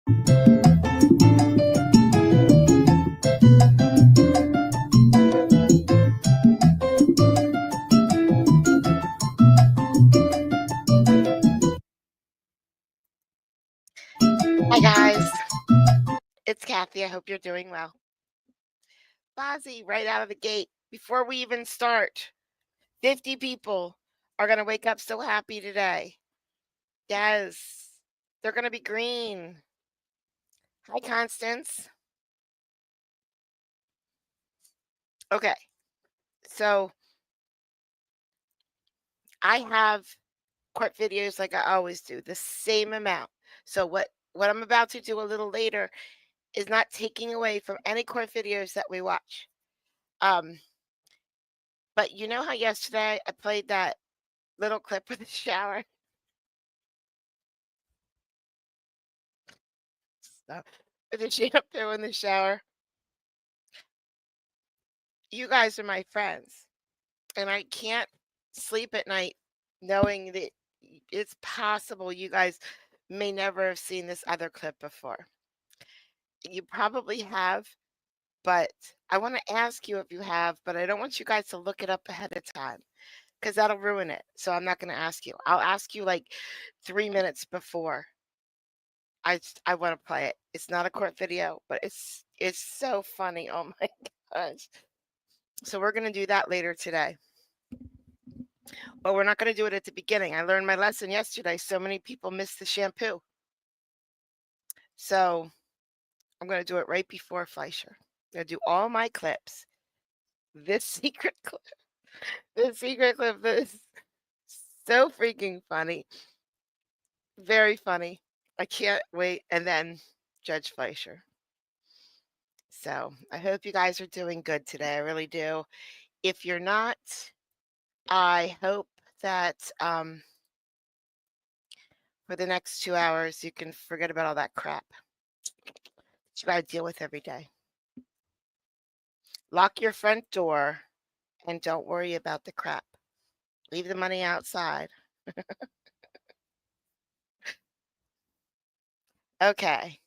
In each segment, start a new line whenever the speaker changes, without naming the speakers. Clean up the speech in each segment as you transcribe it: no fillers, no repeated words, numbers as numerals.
Hi guys, it's Kathy. I hope you're doing well. Bozzy, right out of the gate, before we even start, 50 people are going to wake up so happy today. Yes, they're going to be green. Hi, Constance. Okay, so I have court videos like I always do, the same amount. So what I'm about to do a little later is not taking away from any court videos that we watch. But you know how yesterday I played that little clip of the shower? So, with the shampoo in the shower. You guys are my friends, and I can't sleep at night knowing that it's possible you guys may never have seen this other clip before. You probably have, but I want to ask you if you have, but I don't want you guys to look it up ahead of time because that'll ruin it. So I'm not going to ask you. I'll ask you like 3 minutes before. I want to play it. It's not a court video, but it's so funny. Oh my gosh. So we're going to do that later today. But we're not going to do it at the beginning. I learned my lesson yesterday. So many people miss the shampoo. So I'm going to do it right before Fleischer. I'm going to do all my clips. This secret clip is so freaking funny. Very funny. I can't wait. And then Judge Fleischer. So I hope you guys are doing good today. I really do. If you're not, I hope that for the next 2 hours, you can forget about all that crap that you got to deal with every day. Lock your front door and don't worry about the crap. Leave the money outside. Okay.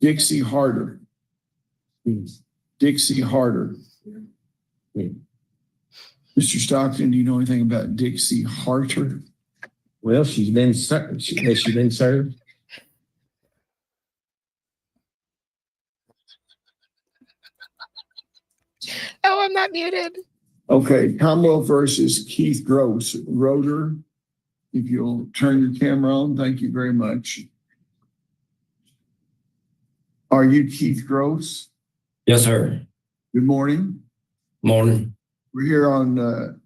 Dixie Harder. Dixie Harder. Mr. Stockton, do you know anything about Dixie Harder?
Well, she's been served. Has she been served?
Oh, I'm not muted.
Okay, Commonwealth versus Keith Gross. Roeder, if you'll turn your camera on, thank you very much. Are you Keith Gross?
Yes, sir.
Good morning.
Morning.
We're here on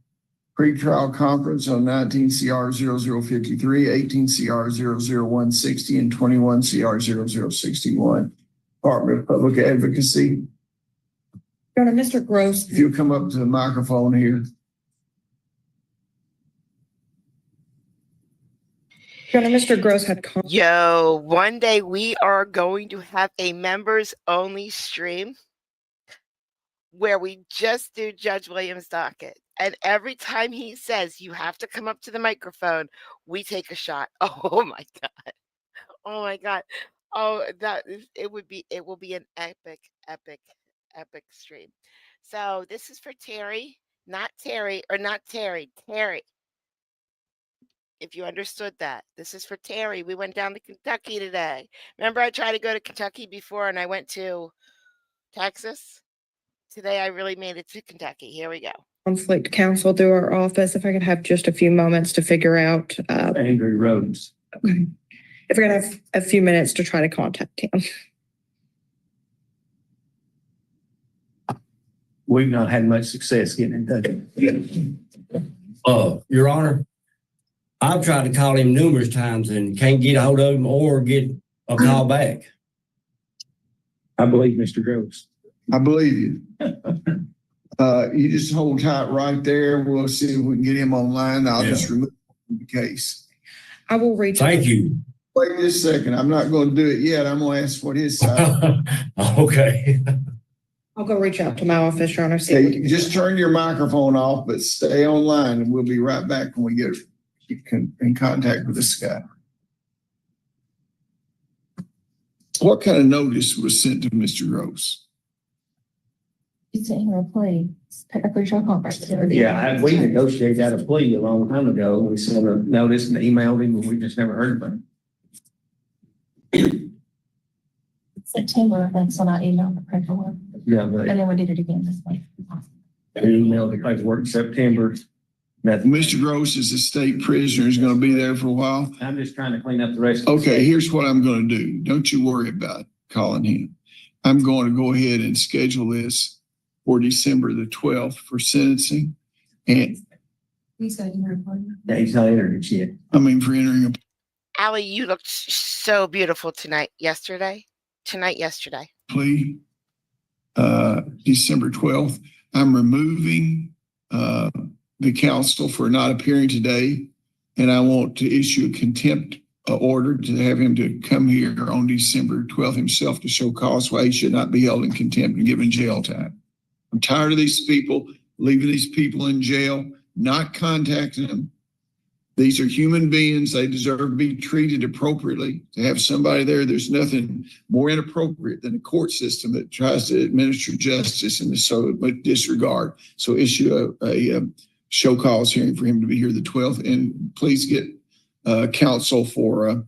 pre-trial conference on 19 CR 0053, 18 CR 00160, and 21 CR 0061. Department of Public Advocacy.
Your Honor, Mr. Gross.
If you come up to the microphone here.
Your Honor, Mr. Gross had.
Yo, one day we are going to have a members only stream where we just do Judge Williams' docket. And every time he says you have to come up to the microphone, we take a shot. Oh my God. Oh my God. Oh, it will be an epic stream. So this is for Terry, not Terry, or not Terry, Terry. If you understood that, this is for Terry. We went down to Kentucky today. Remember I tried to go to Kentucky before and I went to Texas? Today I really made it to Kentucky. Here we go.
Conflict counsel through our office. If I could have just a few moments to figure out.
Andrew Rhodes.
Okay. If I could have a few minutes to try to contact him.
We've not had much success getting in touch. Your Honor, I've tried to call him numerous times and can't get a hold of him or get a call back. I believe Mr. Gross.
I believe you. You just hold tight right there. We'll see if we can get him online. I'll just remove the case.
I will reach.
Thank you.
Wait just a second. I'm not going to do it yet. I'm going to ask what his side.
Okay.
I'll go reach out to my office, Your Honor.
Okay, you just turn your microphone off, but stay online and we'll be right back when we get in contact with this guy. What kind of notice was sent to Mr. Gross?
He's sitting here a plea, a pre-trial conference.
Yeah, we negotiated that a plea a long time ago. We sent a notice and emailed him, but we just never heard from him.
September, that's when I emailed the paperwork,
Yeah, but
and then we did it again this week.
we emailed the paperwork in September. Nothing.
Mr. Gross is a state prisoner, is going to be there for a while.
I'm just trying to clean up the rest.
Okay, here's what I'm going to do. Don't you worry about calling him. I'm going to go ahead and schedule this for December the 12th for sentencing. And
He's got your appointment.
Yeah, he's not entered it yet.
I mean, for entering a
Allie, you looked so beautiful yesterday. Plea,
December 12th. I'm removing the counsel for not appearing today, and I want to issue a contempt order to have him to come here on December 12th himself to show cause why he should not be held in contempt and given jail time. I'm tired of these people leaving these people in jail, not contacting them. These are human beings. They deserve to be treated appropriately. To have somebody there, there's nothing more inappropriate than a court system that tries to administer justice and is so much disregard. So issue a show cause hearing for him to be here the 12th, and please get counsel for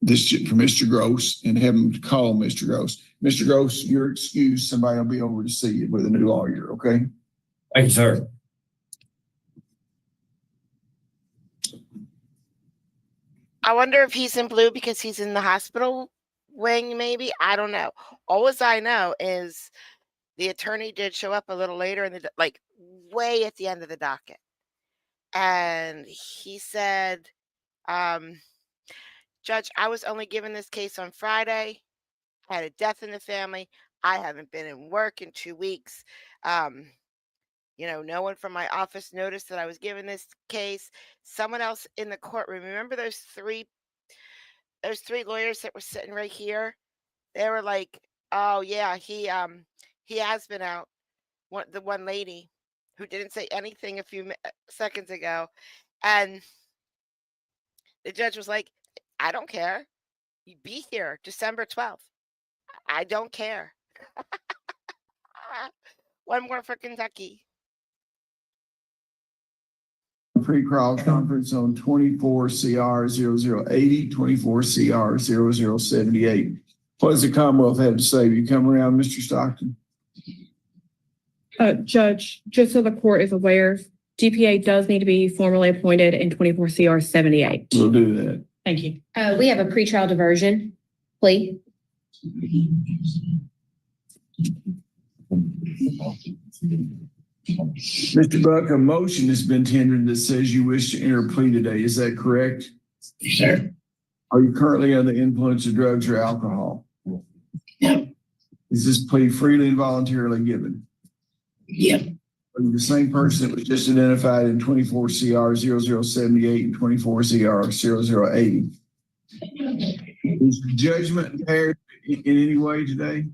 this for Mr. Gross and have him call Mr. Gross. Mr. Gross, you're excused. Somebody will be over to see you with a new lawyer. Okay.
Thank you, sir.
I wonder if he's in blue because he's in the hospital wing, maybe. I don't know. All I know is the attorney did show up a little later in the like way at the end of the docket. And he said, Judge, I was only given this case on Friday. I had a death in the family. I haven't been in work in 2 weeks. No one from my office noticed that I was given this case. Someone else in the courtroom. Remember those three lawyers that were sitting right here? They were like, "Oh yeah, he has been out." The one lady who didn't say anything a few seconds ago, and the judge was like, "I don't care. You be here December 12th. I don't care." One more for Kentucky.
Pre-trial conference on 24 CR 0080, 24 CR 0078. What does the Commonwealth have to say? You come around, Mr. Stockton?
Judge, just so the court is aware, DPA does need to be formally appointed in 24 CR 78.
We'll do that.
Thank you.
We have a pretrial diversion plea.
Mr. Buck, a motion has been tendered that says you wish to enter a plea today. Is that correct?
Yes, sir.
Are you currently under the influence of drugs or alcohol?
No.
Is this plea freely and voluntarily given?
Yep.
Are you the same person that was just identified in 24 CR 0078 and 24 CR 0080? Is the judgment impaired in any way today?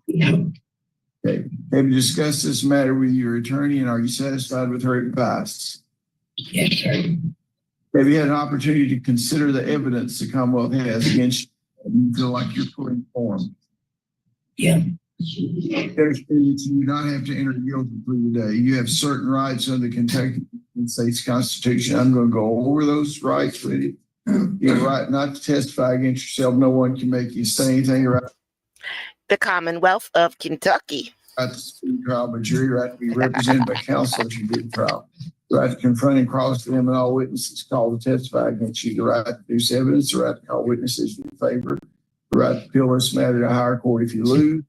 No.
Okay. Have you discussed this matter with your attorney, and are you satisfied with her advice?
Yes, sir.
Have you had an opportunity to consider the evidence the Commonwealth has against you? You feel like you're fully informed.
Yeah.
You understand that you do not have to enter a guilty plea today. You have certain rights under the Kentucky State's Constitution. I'm going to go over those rights with you. You have a right not to testify against yourself. No one can make you say anything about
The Commonwealth of Kentucky.
right to speak trial by jury, right to be represented by counsel as you do trial, right to confront and cross-examine all witnesses called to testify against you, the right to produce evidence, the right to call witnesses in your favor, the right to appeal this matter to a higher court if you lose,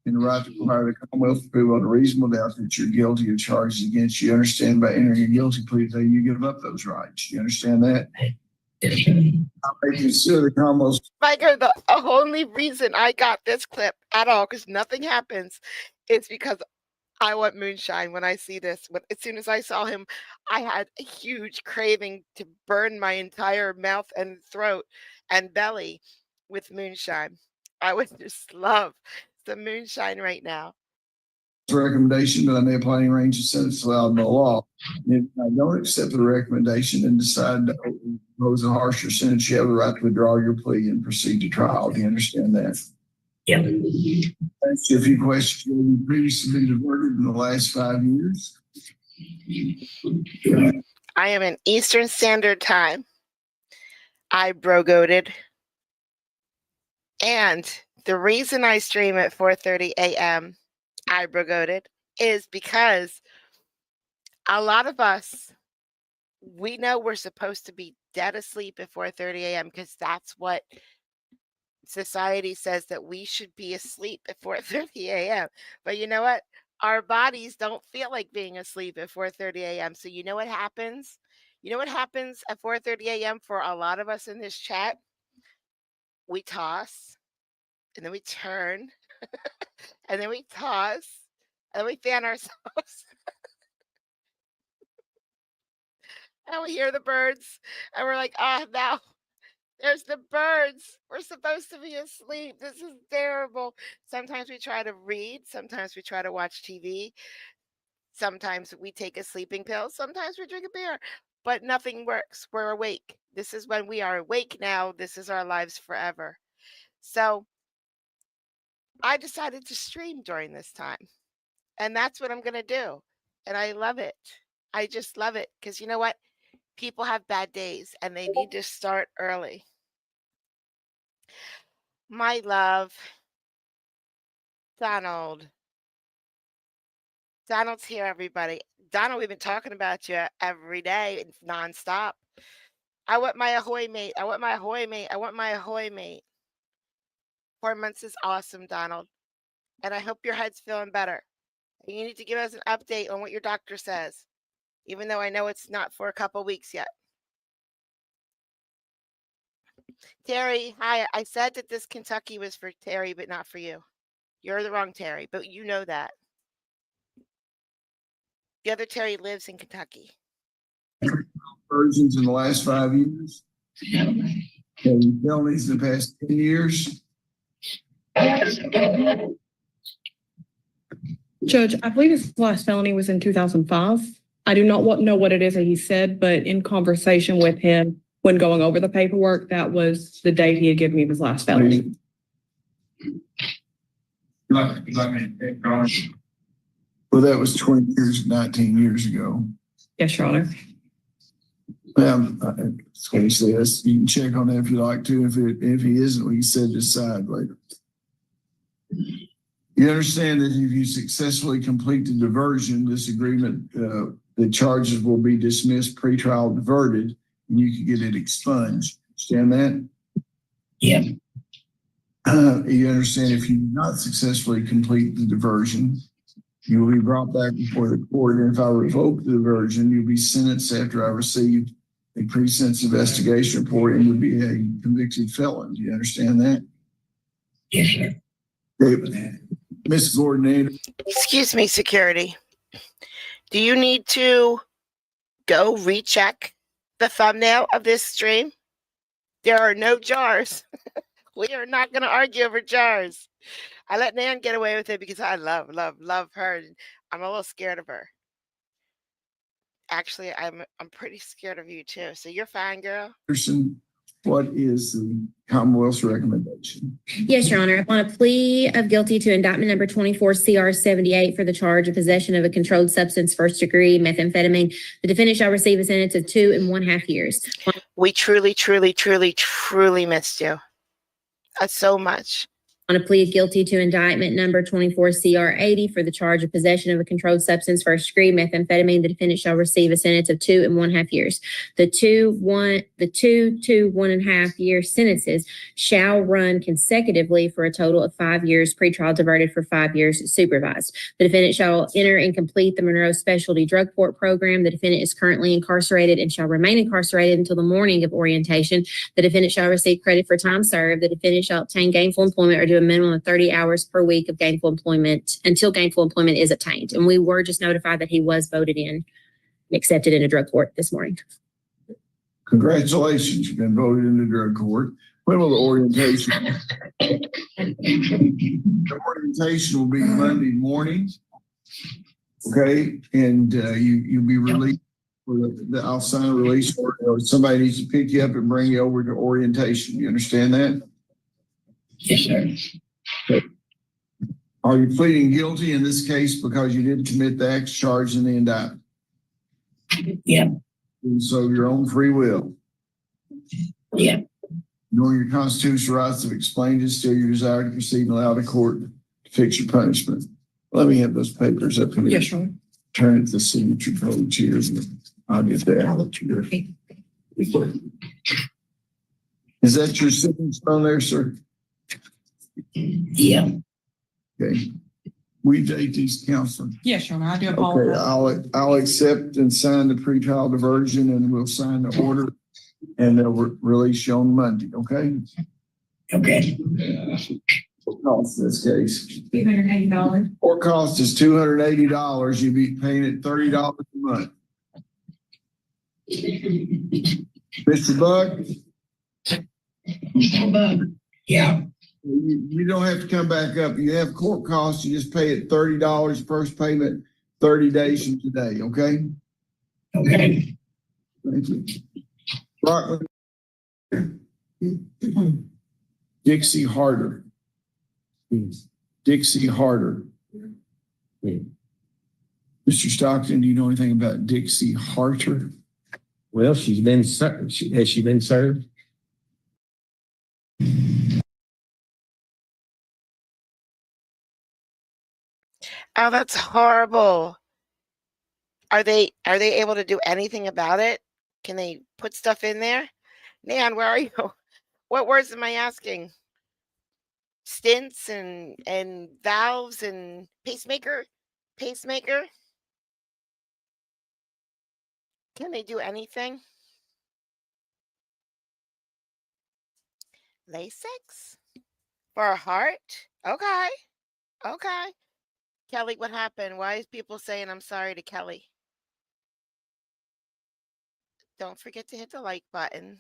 and the right to require the Commonwealth to prove on a reasonable doubt that you're guilty of charges against you. Understand by entering a guilty plea today, you give up those rights. You understand that?
Yes, sir.
I consider the Commonwealth.
Spiker, the only reason I got this clip at all, because nothing happens, is because I want moonshine when I see this. As soon as I saw him, I had a huge craving to burn my entire mouth and throat and belly with moonshine. I would just love some moonshine right now.
Recommendation that I may apply any range of sentence allowed by law. And if I don't accept the recommendation and decide to impose a harsher sentence, you have the right to withdraw your plea and proceed to trial. Do you understand that?
Yeah.
Ask you a few questions. You previously been diverted in the last 5 years.
I am in Eastern Standard Time. I bro-goated. And the reason I stream at 4:30 a.m., I bro-goated, is because a lot of us, we know we're supposed to be dead asleep at 4:30 a.m. because that's what society says, that we should be asleep at 4:30 a.m. But you know what? Our bodies don't feel like being asleep at 4:30 a.m. So you know what happens? You know what happens at 4:30 a.m. for a lot of us in this chat? We toss, and then we turn, and then we toss, and then we fan ourselves, and we hear the birds, and we're like, oh, no, there's the birds. We're supposed to be asleep. This is terrible. Sometimes we try to read. Sometimes we try to watch TV. Sometimes we take a sleeping pill. Sometimes we drink a beer, but nothing works. We're awake. This is when we are awake now. This is our lives forever. So I decided to stream during this time, and that's what I'm going to do. And I love it. I just love it because you know what? People have bad days and they need to start early. My love, Donald. Donald's here, everybody. Donald, we've been talking about you every day, nonstop. I want my ahoy mate. I want my ahoy mate. I want my ahoy mate. 4 months is awesome, Donald. And I hope your head's feeling better. You need to give us an update on what your doctor says, even though I know it's not for a couple weeks yet. Terry, hi. I said that this Kentucky was for Terry, but not for you. You're the wrong Terry, but you know that. The other Terry lives in Kentucky.
Versions in the last 5 years. And felonies in the past 10 years.
Judge, I believe his last felony was in 2005. I do not know what it is that he said, but in conversation with him when going over the paperwork, that was the date he had given me his last felony.
Well, that was 20 years, 19 years ago.
Yes, Your Honor.
That's what he says. You can check on that if you like to. If he isn't, we can set it aside later. You understand that if you successfully complete the diversion, this agreement, the charges will be dismissed, pretrial diverted, and you can get it expunged. Understand that?
Yeah.
You understand if you do not successfully complete the diversion, you will be brought back before the court. And if I revoke the diversion, you'll be sentenced after I receive a pre-sentence investigation report and you'll be a convicted felon. Do you understand that?
Yes, sir.
David. Mrs. Coordinator.
Excuse me, security. Do you need to go recheck the thumbnail of this stream? There are no jars. We are not going to argue over jars. I let Nan get away with it because I love her. I'm a little scared of her. Actually, I'm pretty scared of you too. So you're fine, girl.
What is the Commonwealth's recommendation?
Yes, Your Honor. Upon a plea of guilty to indictment number 24 CR 78 for the charge of possession of a controlled substance, first degree methamphetamine, the defendant shall receive a sentence of 2.5 years.
We truly missed you. So much.
On a plea of guilty to indictment number 24 CR 80 for the charge of possession of a controlled substance, first degree methamphetamine, the defendant shall receive a sentence of 2.5 years. The 2.5 year sentences shall run consecutively for a total of 5 years, pretrial diverted for 5 years supervised. The defendant shall enter and complete the Monroe Specialty Drug Court program. The defendant is currently incarcerated and shall remain incarcerated until the morning of orientation. The defendant shall receive credit for time served. The defendant shall obtain gainful employment or do a minimum of 30 hours per week of gainful employment until gainful employment is obtained. And we were just notified that he was voted in and accepted in a drug court this morning.
Congratulations, you've been voted in the drug court. When will the orientation? The orientation will be Monday morning. Okay, and you'll be released. I'll sign a release order, or somebody needs to pick you up and bring you over to orientation. You understand that?
Yes, sir.
Are you pleading guilty in this case because you didn't commit the acts charged in the indictment?
Yeah.
And so your own free will.
Yeah.
Knowing your constitutional rights have explained it, still your desire to proceed and allow the court to fix your punishment. Let me have those papers up here.
Yes, Your Honor.
Turn it to the signature page here. I'll get that. Is that your signature on there, sir?
Yeah.
Okay. We date these, counselor.
Yes, Your Honor, I do
Okay,
apologize.
I'll accept and sign the pretrial diversion, and we'll sign the order, and they'll release you on Monday, okay?
Okay.
Cost in this case.
$280.
Court cost is $280. You'd be paying it $30 a month. Mr. Buck,
Yeah.
you don't have to come back up. You have court costs. You just pay it $30 first payment, 30 days from today, okay?
Okay.
Thank you. Rockland. Dixie Harder. Dixie Harder. Mr. Stockton, do you know anything about Dixie Harter?
Well, she's been served. Has she been served?
Oh, that's horrible. Are they able to do anything about it? Can they put stuff in there? Nan, where are you? What words am I asking? Stints and valves and pacemaker? Pacemaker? Can they do anything? Lasix? For a heart? Okay. Okay. Kelly, what happened? Why is people saying I'm sorry to Kelly? Don't forget to hit the like button.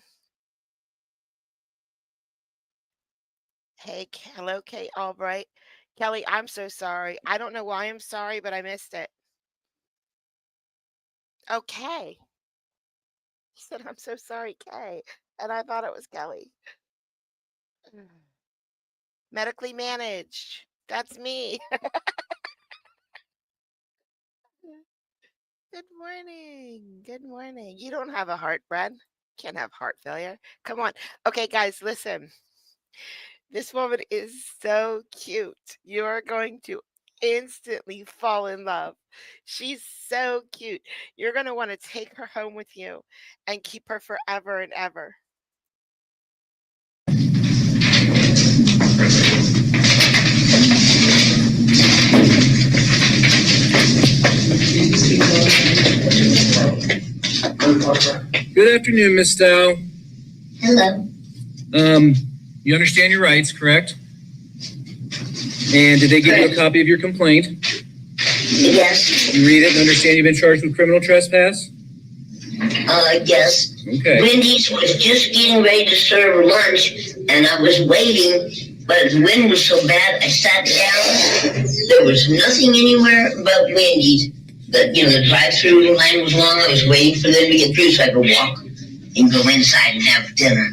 Hey, hello, Kate Albright. Kelly, I'm so sorry. I don't know why I'm sorry, but I missed it. Okay. He said, I'm so sorry, Kay. And I thought it was Kelly. Medically managed. That's me. Good morning. Good morning. You don't have a heart, Brad. Can't have heart failure. Come on. Okay, guys, listen. This woman is so cute. You are going to instantly fall in love. She's so cute. You're going to want to take her home with you and keep her forever and ever.
Good afternoon, Ms. Stowe.
Hello.
You understand your rights, correct? And did they give you a copy of your complaint?
Yes.
You read it and understand you've been charged with criminal trespass?
Yes.
Okay.
Wendy's was just getting ready to serve lunch, and I was waiting, but the wind was so bad, I sat down. There was nothing anywhere but Wendy's. The drive-through line was long. I was waiting for them to get through so I could walk and go inside and have dinner.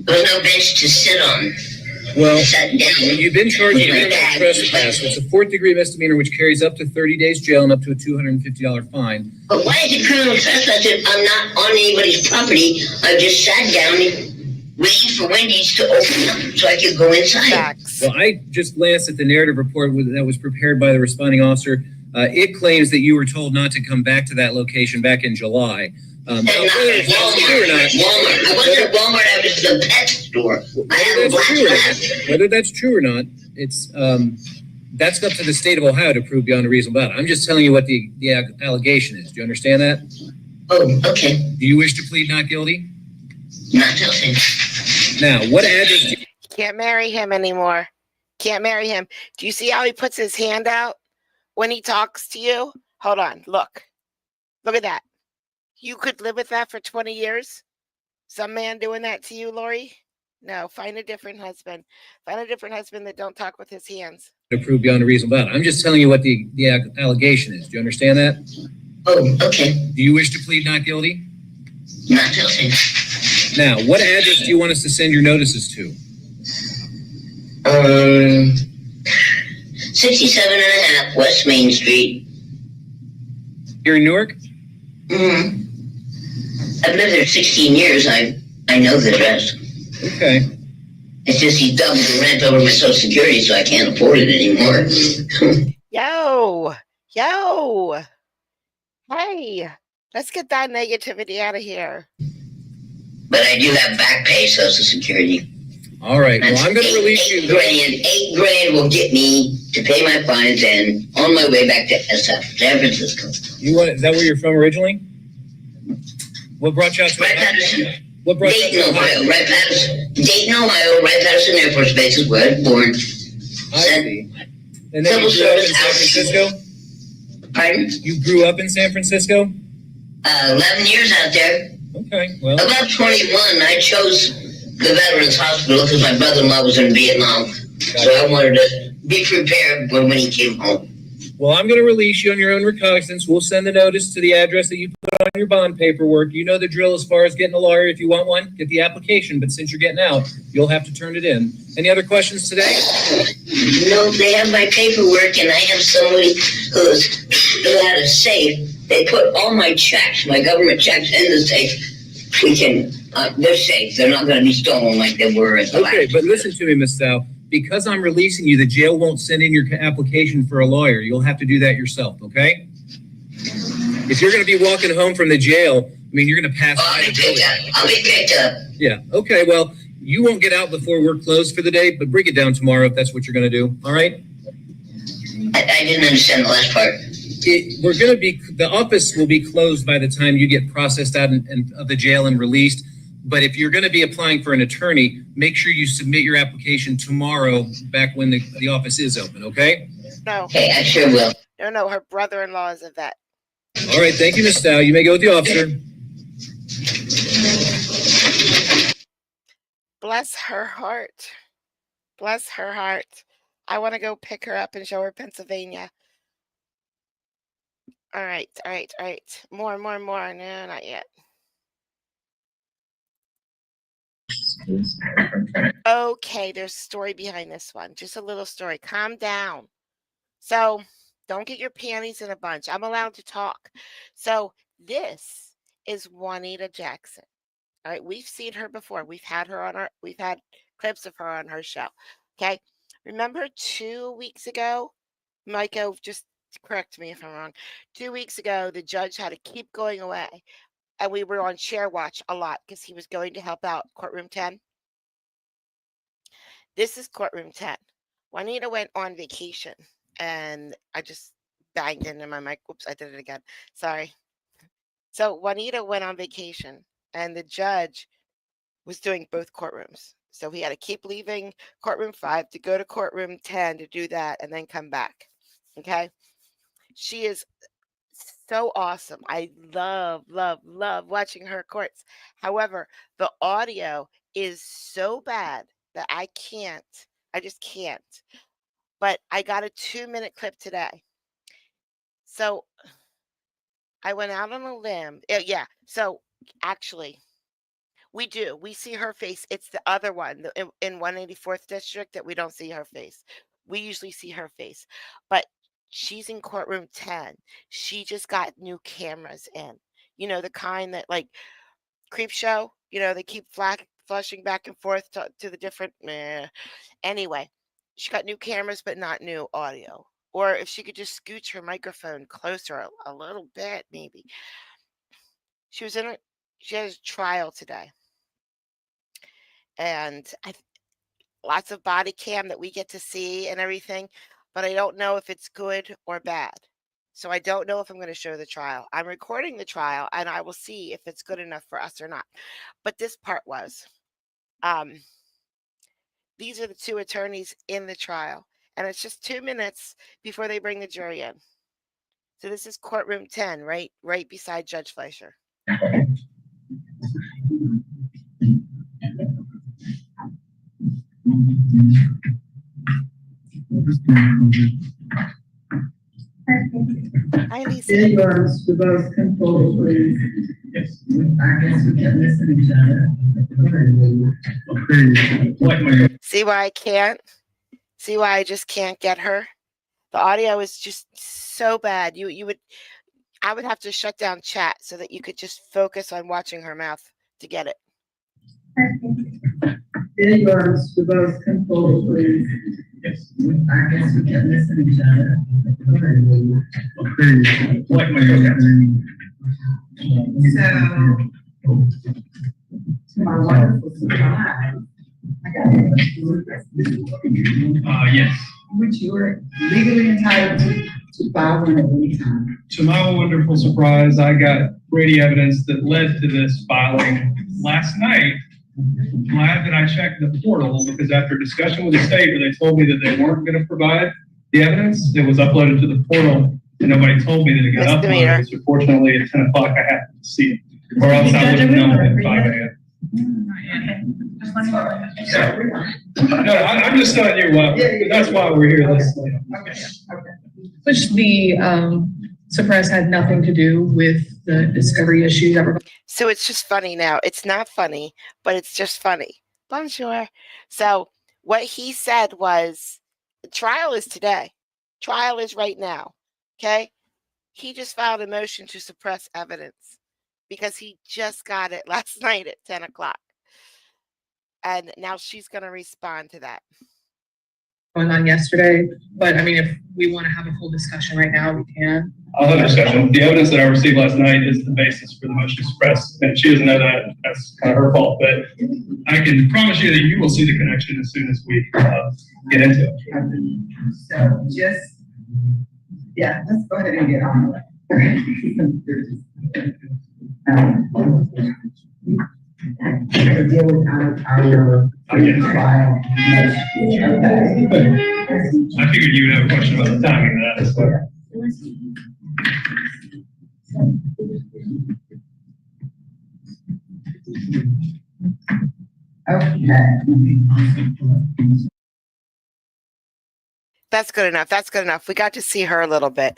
There was no bench to sit on.
Well,
I sat down.
you've been charged with
Yeah.
criminal trespass. It's a fourth-degree misdemeanor which carries up to 30 days jail and up to a $250 fine.
But why is it criminal trespass if I'm not on anybody's property? I just sat down waiting for Wendy's to open up so I could go inside.
Facts.
Well, I just glanced at the narrative report that was prepared by the responding officer. It claims that you were told not to come back to that location back in July.
And
Now,
not
whether it's true or not,
Walmart. I wasn't at Walmart. I was at the pet store. I had a
whether
black
that's true or
lab.
not, whether that's true or not, it's that's up to the state of Ohio to prove beyond a reasonable doubt. I'm just telling you what the allegation is. Do you understand that?
Oh, okay.
Do you wish to plead not guilty?
Not guilty.
Now, what address do you
Can't marry him anymore. Can't marry him. Do you see how he puts his hand out when he talks to you? Hold on. Look. Look at that. You could live with that for 20 years? Some man doing that to you, Lori? No, find a different husband. Find a different husband that don't talk with his hands.
Prove beyond a reasonable doubt. I'm just telling you what the allegation is. Do you understand that?
Oh, okay.
Do you wish to plead not guilty?
Not guilty.
Now, what address do you want us to send your notices to?
67 and a half West Main Street.
Here in Newark?
Mm-hmm. I've lived there 16 years. I know the address.
Okay.
It's just he doubled the rent over my Social Security, so I can't afford it anymore.
Yo. Hey, let's get that negativity out of here.
But I do have back pay Social Security.
All right. Well, I'm going to release you.
$8 grand will get me to pay my fines and on my way back to San Francisco.
Is that where you're from originally? What brought you out to
Right, Patterson.
What brought you
Dayton,
out to
Ohio. Right, Patterson. Dayton, Ohio. Right, Patterson Air Force Base is where I was born.
I see. And then you grew up in San Francisco?
Pardon?
You grew up in San Francisco?
11 years out there.
Okay. Well,
About 21, I chose the Veterans Hospital because my brother-in-law was in Vietnam. So I wanted to be prepared when he came home.
Well, I'm going to release you on your own recognizance. We'll send the notice to the address that you put on your bond paperwork. You know the drill as far as getting a lawyer. If you want one, get the application. But since you're getting out, you'll have to turn it in. Any other questions today?
No, they have my paperwork, and I have somebody who had a safe. They put all my checks, my government checks, in the safe. They're safe. They're not going to be stolen like they were at the last.
Okay, but listen to me, Ms. Dow. Because I'm releasing you, the jail won't send in your application for a lawyer. You'll have to do that yourself, okay? If you're going to be walking home from the jail, you're going to pass.
I'll be picked up.
Yeah, okay, well, you won't get out before we're closed for the day, but bring it down tomorrow if that's what you're going to do, all right?
I didn't understand the last part.
The office will be closed by the time you get processed out of the jail and released. But if you're going to be applying for an attorney, make sure you submit your application tomorrow back when the office is open, okay?
No.
Okay, I sure will.
No, her brother-in-law is a vet.
All right, thank you, Ms. Dow. You may go with the officer.
Bless her heart. Bless her heart. I want to go pick her up and show her Pennsylvania. All right. More. No, not yet. Okay, there's a story behind this one. Just a little story. Calm down. So don't get your panties in a bunch. I'm allowed to talk. So this is Juanita Jackson. All right, we've seen her before. We've had clips of her on her show. Okay. Remember 2 weeks ago, Micah, just correct me if I'm wrong. 2 weeks ago, the judge had to keep going away. And we were on Share Watch a lot because he was going to help out Courtroom 10. This is Courtroom 10. Juanita went on vacation, and I just banged into my mic. Oops, I did it again. Sorry. So Juanita went on vacation, and the judge was doing both courtrooms. So he had to keep leaving Courtroom 5 to go to Courtroom 10 to do that and then come back. Okay? She is so awesome. I love watching her courts. However, the audio is so bad that I just can't. But I got a 2-minute clip today. So I went out on a limb. Yeah. So actually, we see her face. It's the other one in 184th District that we don't see her face. We usually see her face. But she's in Courtroom 10. She just got new cameras in. You know, the kind that like Creep Show, they keep flushing back and forth to the different. Anyway, she got new cameras, but not new audio. Or if she could just scooch her microphone closer a little bit, maybe. She has a trial today. And lots of body cam that we get to see and everything, but I don't know if it's good or bad. So I don't know if I'm going to show the trial. I'm recording the trial, and I will see if it's good enough for us or not. But this part was. These are the two attorneys in the trial, and it's just 2 minutes before they bring the jury in. So this is Courtroom 10, right beside Judge Fleischer. Hi, Lisa.
Yours to both control, please.
Yes.
I guess we can listen to each other.
See why I can't? See why I just can't get her? The audio is just so bad. I would have to shut down chat so that you could just focus on watching her mouth to get it.
Yours to both control, please.
Yes.
I guess we can listen to each other. So, my wonderful surprise, I got
Yes.
which you are legally entitled to file one at any time.
To my wonderful surprise, I got Brady evidence that led to this filing last night. Glad that I checked the portal because after discussion with the state where they told me that they weren't going to provide the evidence, it was uploaded to the portal and nobody told me that it got
Misdemeanor.
uploaded. So fortunately at 10 o'clock I happened to see it. Or else I would have known at 5 a.m. No, I'm just telling you why. That's why we're here this late.
Which the suppress had nothing to do with the discovery issue that were.
So it's just funny now. It's not funny, but it's just funny. Bonjour. So what he said was, the trial is today. Trial is right now. Okay? He just filed a motion to suppress evidence because he just got it last night at 10 o'clock. And now she's going to respond to that.
Going on yesterday, but I mean, if we want to have a full discussion right now, we can.
I'll have a discussion. The evidence that I received last night is the basis for the motion to suppress. And if she doesn't know that, that's kind of her fault. But I can promise you that you will see the connection as soon as we get into it.
So just, yeah, let's go ahead and get on with deal with our trial.
I figured you would have a question about the timing of that. So.
That's good enough. That's good enough. We got to see her a little bit.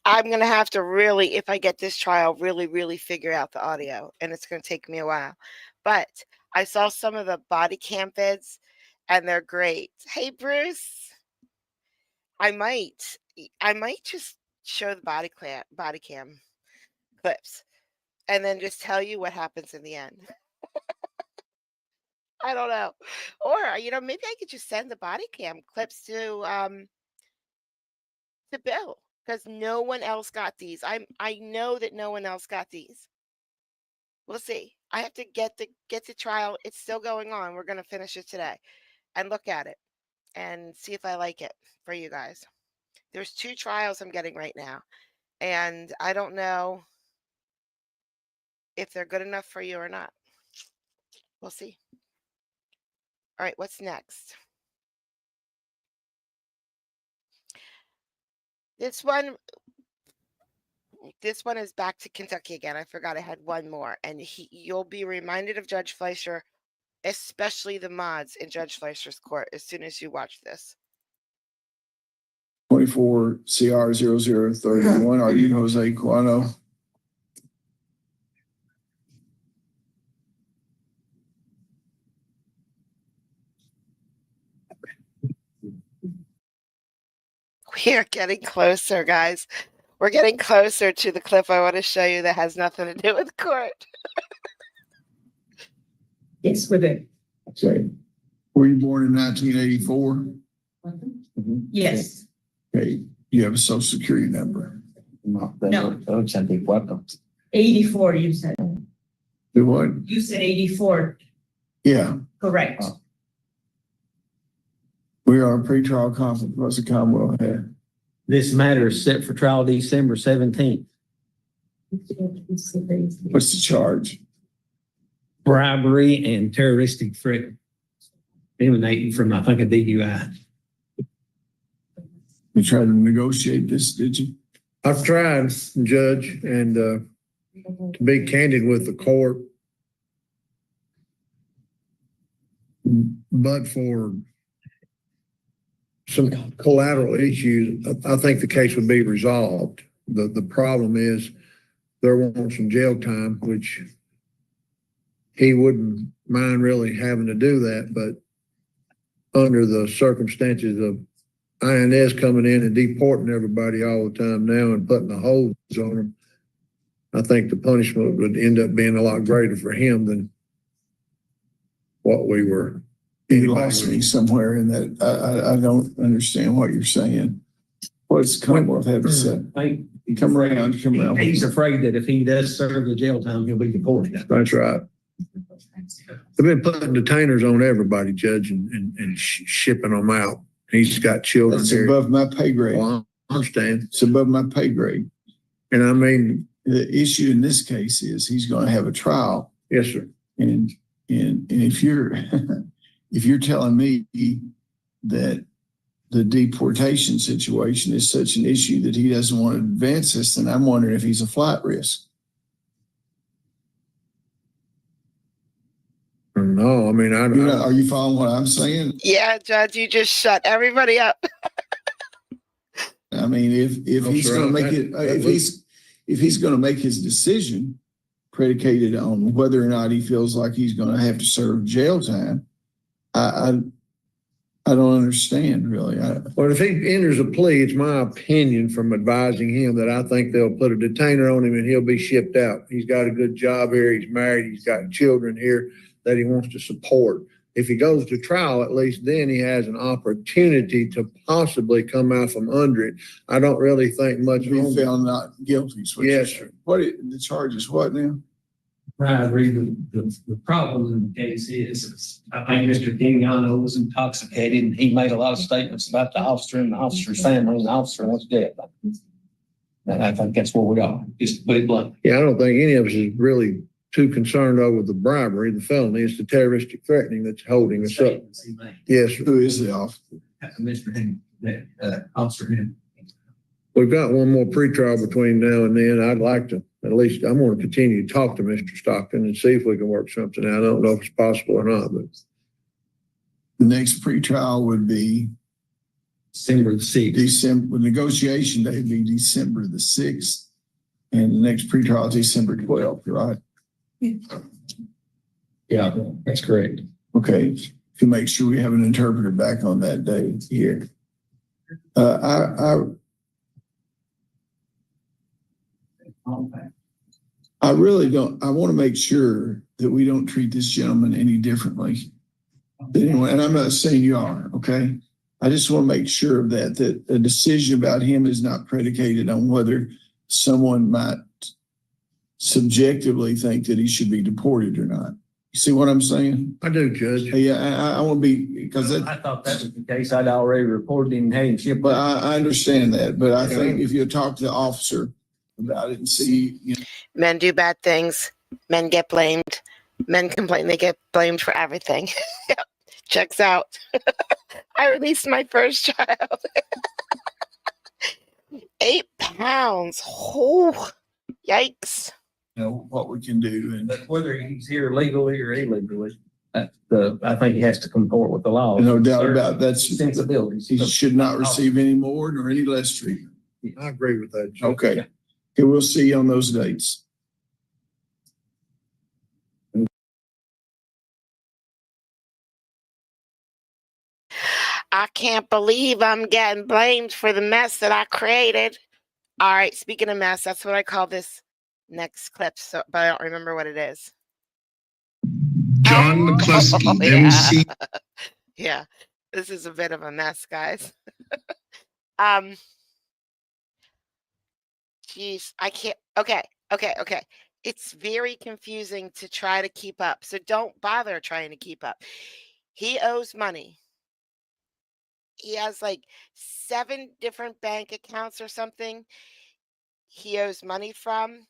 I'm going to have to really, if I get this trial, really figure out the audio. And it's going to take me a while. But I saw some of the body cam vids, and they're great. Hey, Bruce. I might just show the body cam clips and then just tell you what happens in the end. I don't know. Or, maybe I could just send the body cam clips to Bill, because no one else got these. I know that no one else got these. We'll see. I have to get the trial. It's still going on. We're going to finish it today and look at it and see if I like it for you guys. There's 2 trials I'm getting right now, and I don't know if they're good enough for you or not. We'll see. All right, what's next? This one is back to Kentucky again. I forgot I had one more, and you'll be reminded of Judge Fleischer, especially the mods in Judge Fleischer's court, as soon as you watch this.
24 CR 0031. Are you Jose Cuano?
We are getting closer, guys. We're getting closer to the clip I want to show you that has nothing to do with court.
Yes, with it.
Okay. Were you born in 1984?
Yes.
Okay. You have a social security number.
No.
Welcome.
84, you said.
Do what?
You said 84,
Yeah.
correct.
We are a pretrial conference plus a Commonwealth head.
This matter is set for trial December 17th.
What's the charge?
Bribery and terroristic threat emanating from, I think, a DUI.
You tried to negotiate this, did you?
I've tried, Judge, and to be candid with the court, but for some collateral issues, I think the case would be resolved. The problem is there won't some jail time, which he wouldn't mind really having to do that, but under the circumstances of INS coming in and deporting everybody all the time now and putting the holds on them, I think the punishment would end up being a lot greater for him than what we were.
You lost me somewhere in that. I don't understand what you're saying. What's Commonwealth have to say? Come around.
He's afraid that if he does serve the jail time, he'll be deported.
That's right. They've been putting detainers on everybody, Judge, and shipping them out. He's got children
That's
here.
above my pay grade.
Well, I understand.
It's above my pay grade.
And I mean,
The issue in this case is he's going to have a trial.
yes, sir.
And if you're, if you're telling me that the deportation situation is such an issue that he doesn't want to advance this, then I'm wondering if he's a flight risk.
No, I mean,
Are you following what I'm saying?
Yeah, Judge, you just shut everybody up.
I mean, if
No,
he's
sir,
going to make it, if he's going to make his decision predicated on whether or not he feels like he's going to have to serve jail time, I don't understand really.
well, if he enters a plea, it's my opinion from advising him that I think they'll put a detainer on him and he'll be shipped out. He's got a good job here. He's married. He's got children here that he wants to support. If he goes to trial, at least then he has an opportunity to possibly come out from under it. I don't really think much.
He found not guilty.
Yes, sir.
The charge is what now?
I agree. The problem in the case is, I think Mr. Diniano was intoxicated and he made a lot of statements about the officer and the officer's family and the officer was dead. And I think that's where we are, just to put it bluntly.
Yeah, I don't think any of us is really too concerned over the bribery, the felony. It's the terroristic threatening that's holding us up.
Statements he made.
Yes, sir.
Who is the officer?
Mr. Henry, Officer Henry.
We've got one more pretrial between now and then. I'd like to, at least I'm going to continue to talk to Mr. Stockton and see if we can work something out. I don't know if it's possible or not, but
The next pretrial would be
December the 6th.
December, the negotiation date would be December the 6th. And the next pretrial is December 12th, right?
Yeah, that's correct.
Okay, to make sure we have an interpreter back on that day here. I really don't, I want to make sure that we don't treat this gentleman any differently than anyone, and I'm not saying you are, okay? I just want to make sure of that a decision about him is not predicated on whether someone might subjectively think that he should be deported or not. You see what I'm saying?
I do, Judge.
Yeah, I want to be, because
I thought that was the case. I'd already reported him and had him shipped.
but I understand that, but I think if you talk to the officer about it and see, you know,
Men do bad things. Men get blamed. Men complain. They get blamed for everything. Yep. Checks out. I released my first child. 8 pounds. Oh, yikes.
you know, what we can do. And,
But whether he's here legally or illegally, I think he has to comport with the law.
no doubt about that's,
Sensibilities.
he should not receive any more nor any less treatment.
I agree with that, Judge.
Okay. Okay, we'll see you on those dates.
I can't believe I'm getting blamed for the mess that I created. All right, speaking of mess, that's what I call this next clip, so, but I don't remember what it is.
John McCluskey, MC.
Yeah, this is a bit of a mess, guys. Geez, I can't. Okay. It's very confusing to try to keep up, so don't bother trying to keep up. He owes money. He has like 7 different bank accounts or something he owes money from,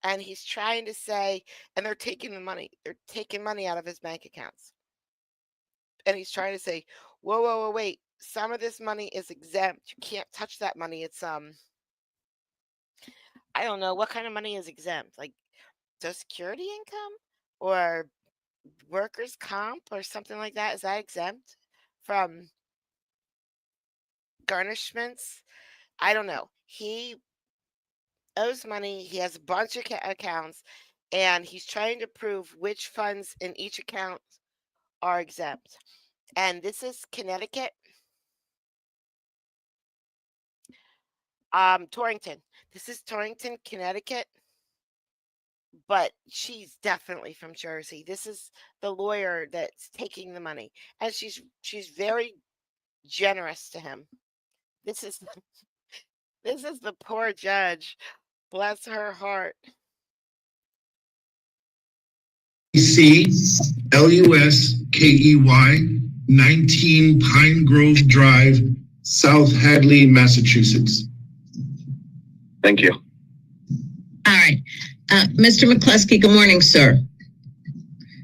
and he's trying to say, and they're taking the money. They're taking money out of his bank accounts. And he's trying to say, whoa, wait. Some of this money is exempt. You can't touch that money. It's I don't know, what kind of money is exempt? Like Social Security income or workers' comp or something like that? Is that exempt from garnishments? I don't know. He owes money. He has a bunch of accounts, and he's trying to prove which funds in each account are exempt. And this is Connecticut, Torrington. This is Torrington, Connecticut, but she's definitely from Jersey. This is the lawyer that's taking the money, and she's very generous to him. This is this is the poor judge. Bless her heart.
CLUSKEY 19 Pine Grove Drive, South Hadley, Massachusetts.
Thank you.
All right. Mr. McCluskey, good morning, sir.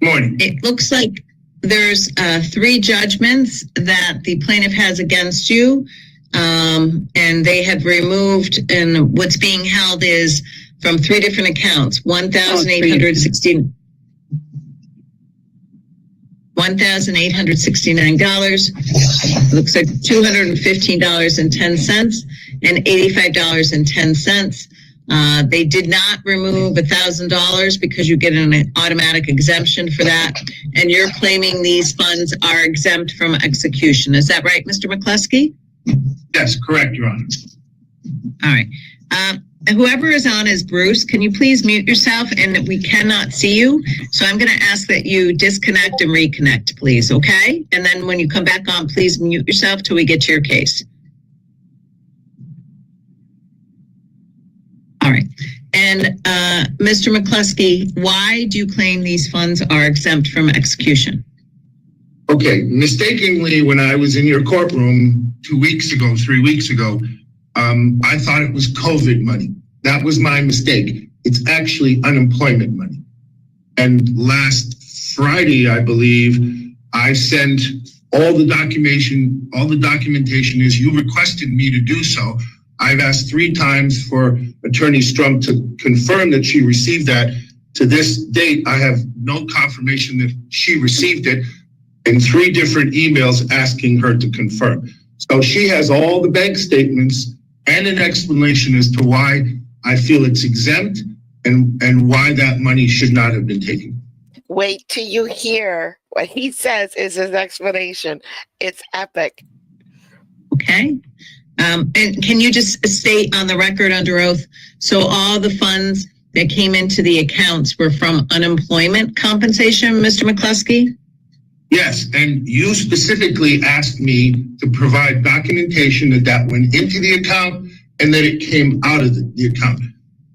Morning.
It looks like there's 3 judgments that the plaintiff has against you, and they have removed, and what's being held is from 3 different accounts, $1,869. Looks like $215.10 and $85.10. They did not remove $1,000 because you get an automatic exemption for that. And you're claiming these funds are exempt from execution. Is that right, Mr. McCluskey?
Yes, correct, Your Honor.
All right. Whoever is on is Bruce. Can you please mute yourself? And we cannot see you. So I'm going to ask that you disconnect and reconnect, please. Okay. And then when you come back on, please mute yourself till we get to your case. All right. And Mr. McCluskey, why do you claim these funds are exempt from execution?
Okay, mistakenly, when I was in your courtroom 3 weeks ago, I thought it was COVID money. That was my mistake. It's actually unemployment money. And last Friday, I believe, I sent all the documentation as you requested me to do so. I've asked 3 times for Attorney Strump to confirm that she received that. To this date, I have no confirmation that she received it, and 3 different emails asking her to confirm. So she has all the bank statements and an explanation as to why I feel it's exempt and why that money should not have been taken.
Wait till you hear what he says is his explanation. It's epic.
Okay. And can you just state on the record under oath, so all the funds that came into the accounts were from unemployment compensation, Mr. McCluskey?
Yes, and you specifically asked me to provide documentation that went into the account and that it came out of the account.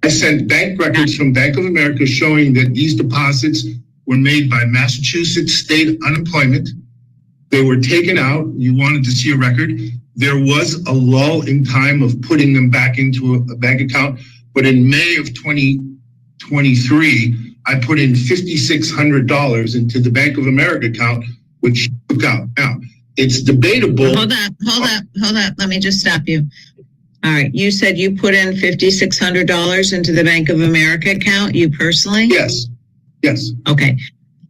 I sent bank records from Bank of America showing that these deposits were made by Massachusetts State Unemployment. They were taken out. You wanted to see a record. There was a lull in time of putting them back into a bank account, but in May of 2023, I put in $5,600 into the Bank of America account, which she took out. Now, it's debatable.
Hold on. Let me just stop you. All right. You said you put in $5,600 into the Bank of America account, you personally?
Yes.
Okay.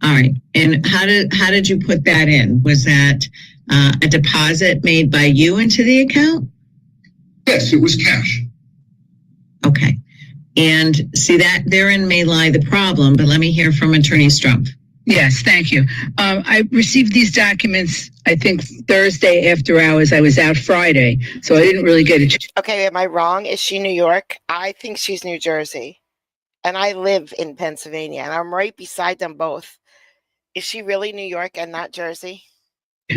All right. And how did you put that in? Was that a deposit made by you into the account?
Yes, it was cash.
Okay. And see, that therein may lie the problem, but let me hear from Attorney Strump.
Yes, thank you. I received these documents, I think Thursday after hours. I was out Friday, so I didn't really get it.
Okay, am I wrong? Is she New York? I think she's New Jersey. And I live in Pennsylvania, and I'm right beside them both. Is she really New York and not Jersey?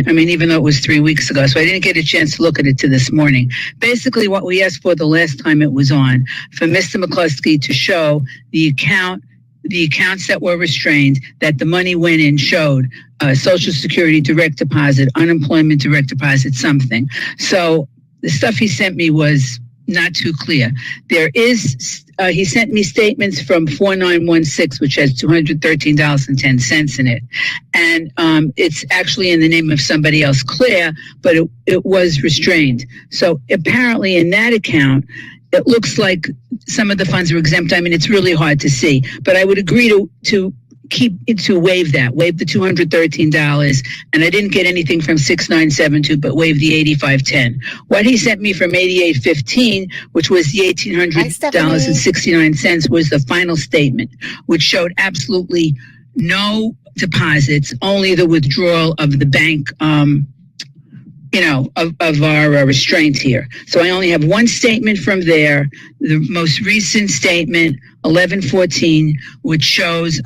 I mean, even though it was 3 weeks ago, so I didn't get a chance to look at it till this morning. Basically, what we asked for the last time it was on, for Mr. McCluskey to show the accounts that were restrained, that the money went in, showed Social Security direct deposit, unemployment direct deposit, something. So the stuff he sent me was not too clear. There is, he sent me statements from 4916, which has $213.10 in it. And it's actually in the name of somebody else, Claire, but it was restrained. So apparently in that account, it looks like some of the funds are exempt. I mean, it's really hard to see, but I would agree to waive the $213. And I didn't get anything from 6972, but waive the 8510. What he sent me from 8815, which was the $1,800.69, was the final statement, which showed absolutely no deposits, only the withdrawal of the bank, of our restraint here. So I only have one statement from there, the most recent statement, 1114, which shows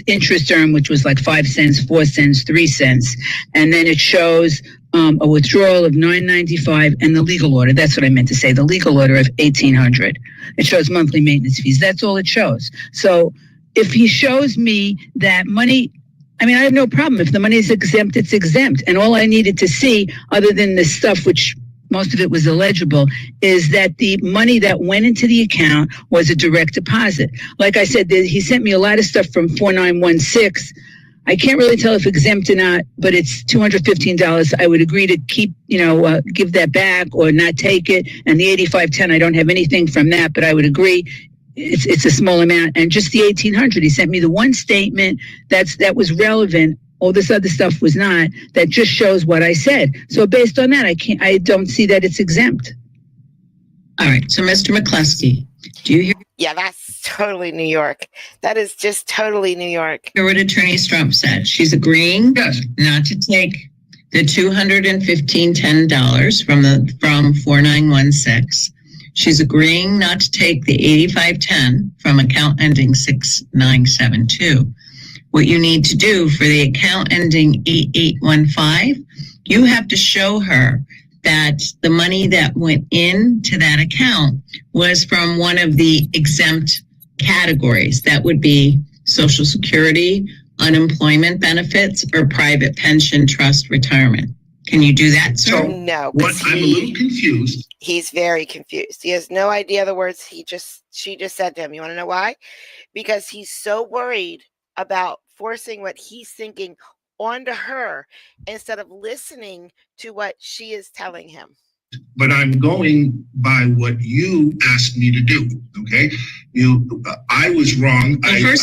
interest earned, which was like 5 cents, 4 cents, 3 cents. And then it shows a withdrawal of $995 and the legal order. That's what I meant to say. The legal order of $1,800. It shows monthly maintenance fees. That's all it shows. So if he shows me that money, I mean, I have no problem. If the money is exempt, it's exempt. And all I needed to see, other than this stuff, which most of it was illegible, is that the money that went into the account was a direct deposit. Like I said, he sent me a lot of stuff from 4916. I can't really tell if exempt or not, but it's $215. I would agree to keep, give that back or not take it. And the 8510, I don't have anything from that, but I would agree. It's a small amount. And just the 1800, he sent me the one statement that was relevant. All this other stuff was not. That just shows what I said. So based on that, I don't see that it's exempt.
All right. So Mr. McCluskey, do you hear?
Yeah, that's totally New York. That is just totally New York.
Hear what Attorney Strump said? She's agreeing not to take the $215.10 from 4916. She's agreeing not to take the 8510 from account ending 6972. What you need to do for the account ending 8815, you have to show her that the money that went into that account was from one of the exempt categories. That would be Social Security, unemployment benefits, or private pension trust retirement. Can you do that, sir?
No.
I'm a little confused.
He's very confused. He has no idea the words she just said to him. You want to know why? Because he's so worried about forcing what he's thinking onto her instead of listening to what she is telling him.
But I'm going by what you asked me to do. Okay, I was wrong.
Well,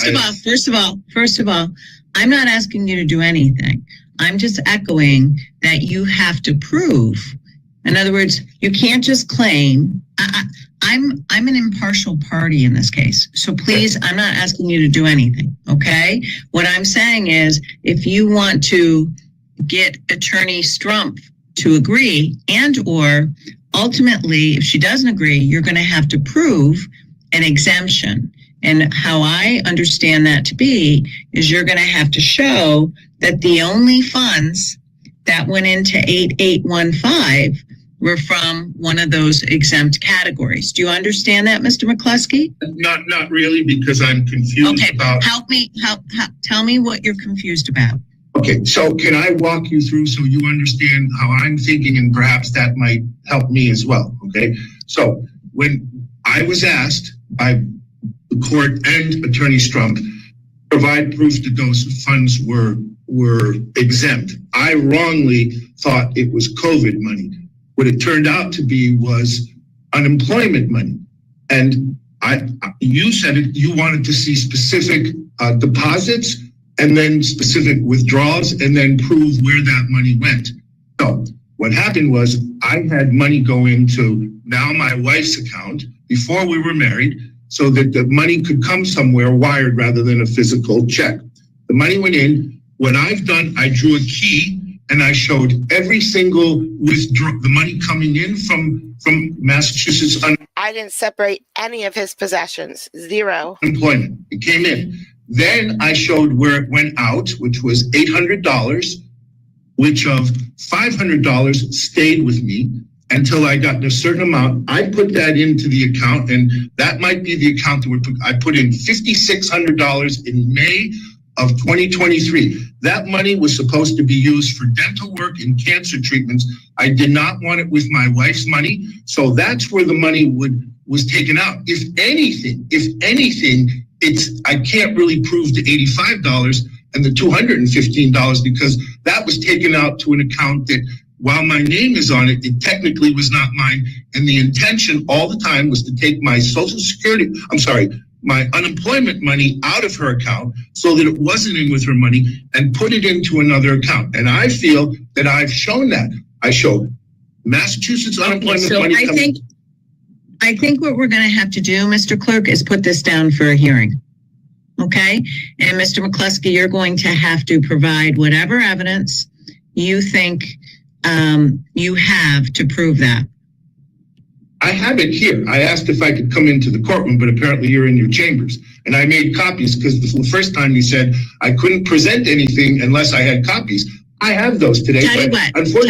first of all, I'm not asking you to do anything. I'm just echoing that you have to prove. In other words, you can't just claim. I'm an impartial party in this case. So please, I'm not asking you to do anything. Okay. What I'm saying is, if you want to get Attorney Strump to agree, and or ultimately, if she doesn't agree, you're going to have to prove an exemption. And how I understand that to be is you're going to have to show that the only funds that went into 8815 were from one of those exempt categories. Do you understand that, Mr. McCluskey?
Not really, because I'm confused about.
Tell me what you're confused about.
Okay, so can I walk you through so you understand how I'm thinking, and perhaps that might help me as well, okay? So when I was asked by the court and Attorney Strump provide proof that those funds were exempt, I wrongly thought it was COVID money. What it turned out to be was unemployment money. And you said it, you wanted to see specific deposits and then specific withdrawals and then prove where that money went. So what happened was I had money go into now my wife's account before we were married so that the money could come somewhere wired rather than a physical check. The money went in. What I've done, I drew a key and I showed every single the money coming in from Massachusetts.
I didn't separate any of his possessions. Zero.
Employment. It came in. Then I showed where it went out, which was $800, which of $500 stayed with me until I got a certain amount. I put that into the account, and that might be the account that I put in $5,600 in May of 2023. That money was supposed to be used for dental work and cancer treatments. I did not want it with my wife's money, so that's where the money was taken out. If anything, I can't really prove the $85 and the $215 because that was taken out to an account that while my name is on it, it technically was not mine. And the intention all the time was to take my my unemployment money out of her account so that it wasn't in with her money and put it into another account. And I feel that I've shown that. I showed Massachusetts unemployment
So
money.
I think what we're going to have to do, Mr. Clerk, is put this down for a hearing. Okay? And Mr. McCluskey, you're going to have to provide whatever evidence you think you have to prove that.
I have it here. I asked if I could come into the courtroom, but apparently you're in your chambers. And I made copies because the first time you said I couldn't present anything unless I had copies. I have those today.
Tell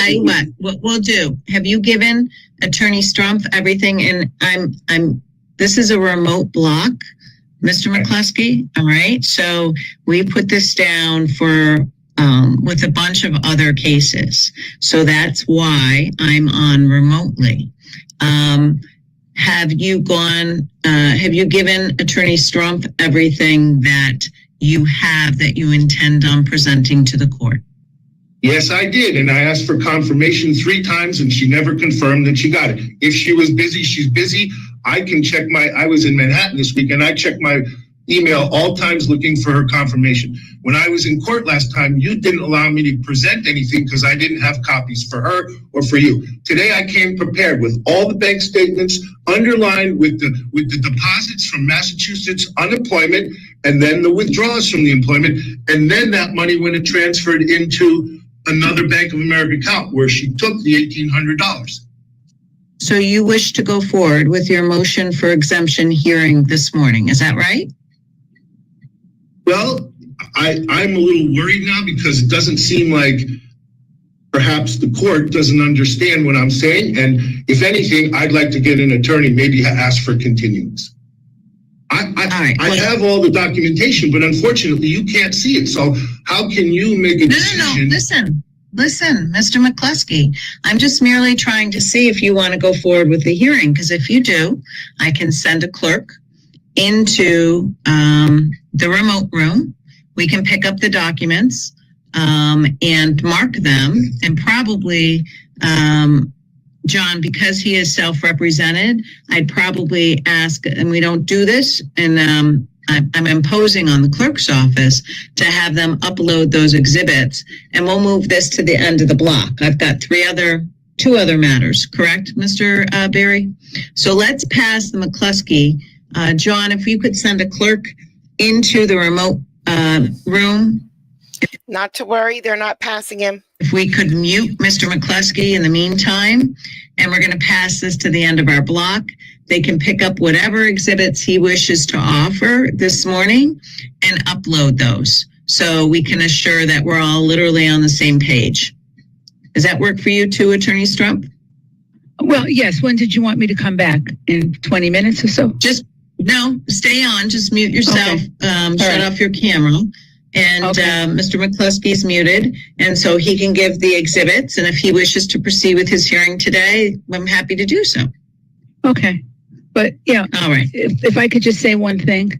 you what we'll do. Have you given Attorney Strumpf everything? And this is a remote block, Mr. McCluskey. All right. So we put this down for with a bunch of other cases. So that's why I'm on remotely. Have you given Attorney Strumpf everything that you have that you intend on presenting to the court?
Yes, I did. And I asked for confirmation 3 times and she never confirmed that she got it. If she was busy, she's busy. I can check I was in Manhattan this week and I checked my email all times looking for her confirmation. When I was in court last time, you didn't allow me to present anything because I didn't have copies for her or for you. Today I came prepared with all the bank statements underlined with the deposits from Massachusetts unemployment and then the withdrawals from the employment. And then that money when it transferred into another Bank of America account where she took the $1,800.
So you wish to go forward with your motion for exemption hearing this morning. Is that right?
Well, I'm a little worried now because it doesn't seem like perhaps the court doesn't understand what I'm saying. And if anything, I'd like to get an attorney, maybe ask for continuance. I have all the documentation, but unfortunately you can't see it. So how can you make a decision?
No. Listen, Mr. McCluskey, I'm just merely trying to see if you want to go forward with the hearing. Because if you do, I can send a clerk into the remote room. We can pick up the documents and mark them, and probably John, because he is self-represented, I'd probably ask, and we don't do this, and I'm imposing on the clerk's office to have them upload those exhibits, and we'll move this to the end of the block. I've got two other matters, correct, Mr. Berry? So let's pass the McCluskey. John, if you could send a clerk into the remote room.
Not to worry, they're not passing him.
If we could mute Mr. McCluskey in the meantime, and we're going to pass this to the end of our block. They can pick up whatever exhibits he wishes to offer this morning and upload those so we can assure that we're all literally on the same page. Does that work for you too, Attorney Strumpf?
Well, yes. When did you want me to come back? In 20 minutes or so?
No, stay on. Just mute yourself. Okay. Shut off your camera. And Mr. McCluskey's muted, and so he can give the exhibits. And if he wishes to proceed with his hearing today, I'm happy to do so.
Okay. But yeah,
all right.
If I could just say one thing,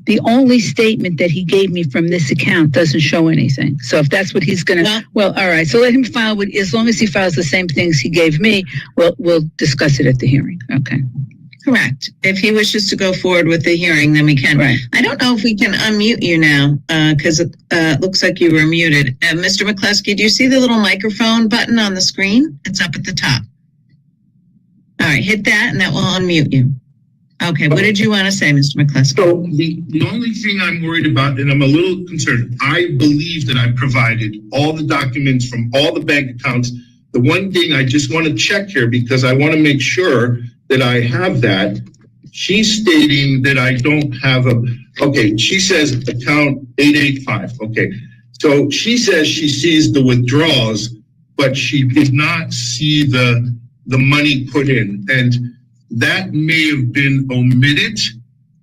the only statement that he gave me from this account doesn't show anything. So if that's what he's going to, well, all right. So let him file with, as long as he files the same things he gave me, we'll discuss it at the hearing. Okay.
Correct. If he wishes to go forward with the hearing, then we can.
Right.
I don't know if we can unmute you now because it looks like you were muted. Mr. McCluskey, do you see the little microphone button on the screen? It's up at the top. All right, hit that and that will unmute you. Okay, what did you want to say, Mr. McCluskey?
So the only thing I'm worried about, and I'm a little concerned, I believe that I provided all the documents from all the bank accounts. The one thing I just want to check here because I want to make sure that I have that. She's stating that I don't have she says account 885. Okay. So she says she sees the withdrawals, but she did not see the money put in. And that may have been omitted.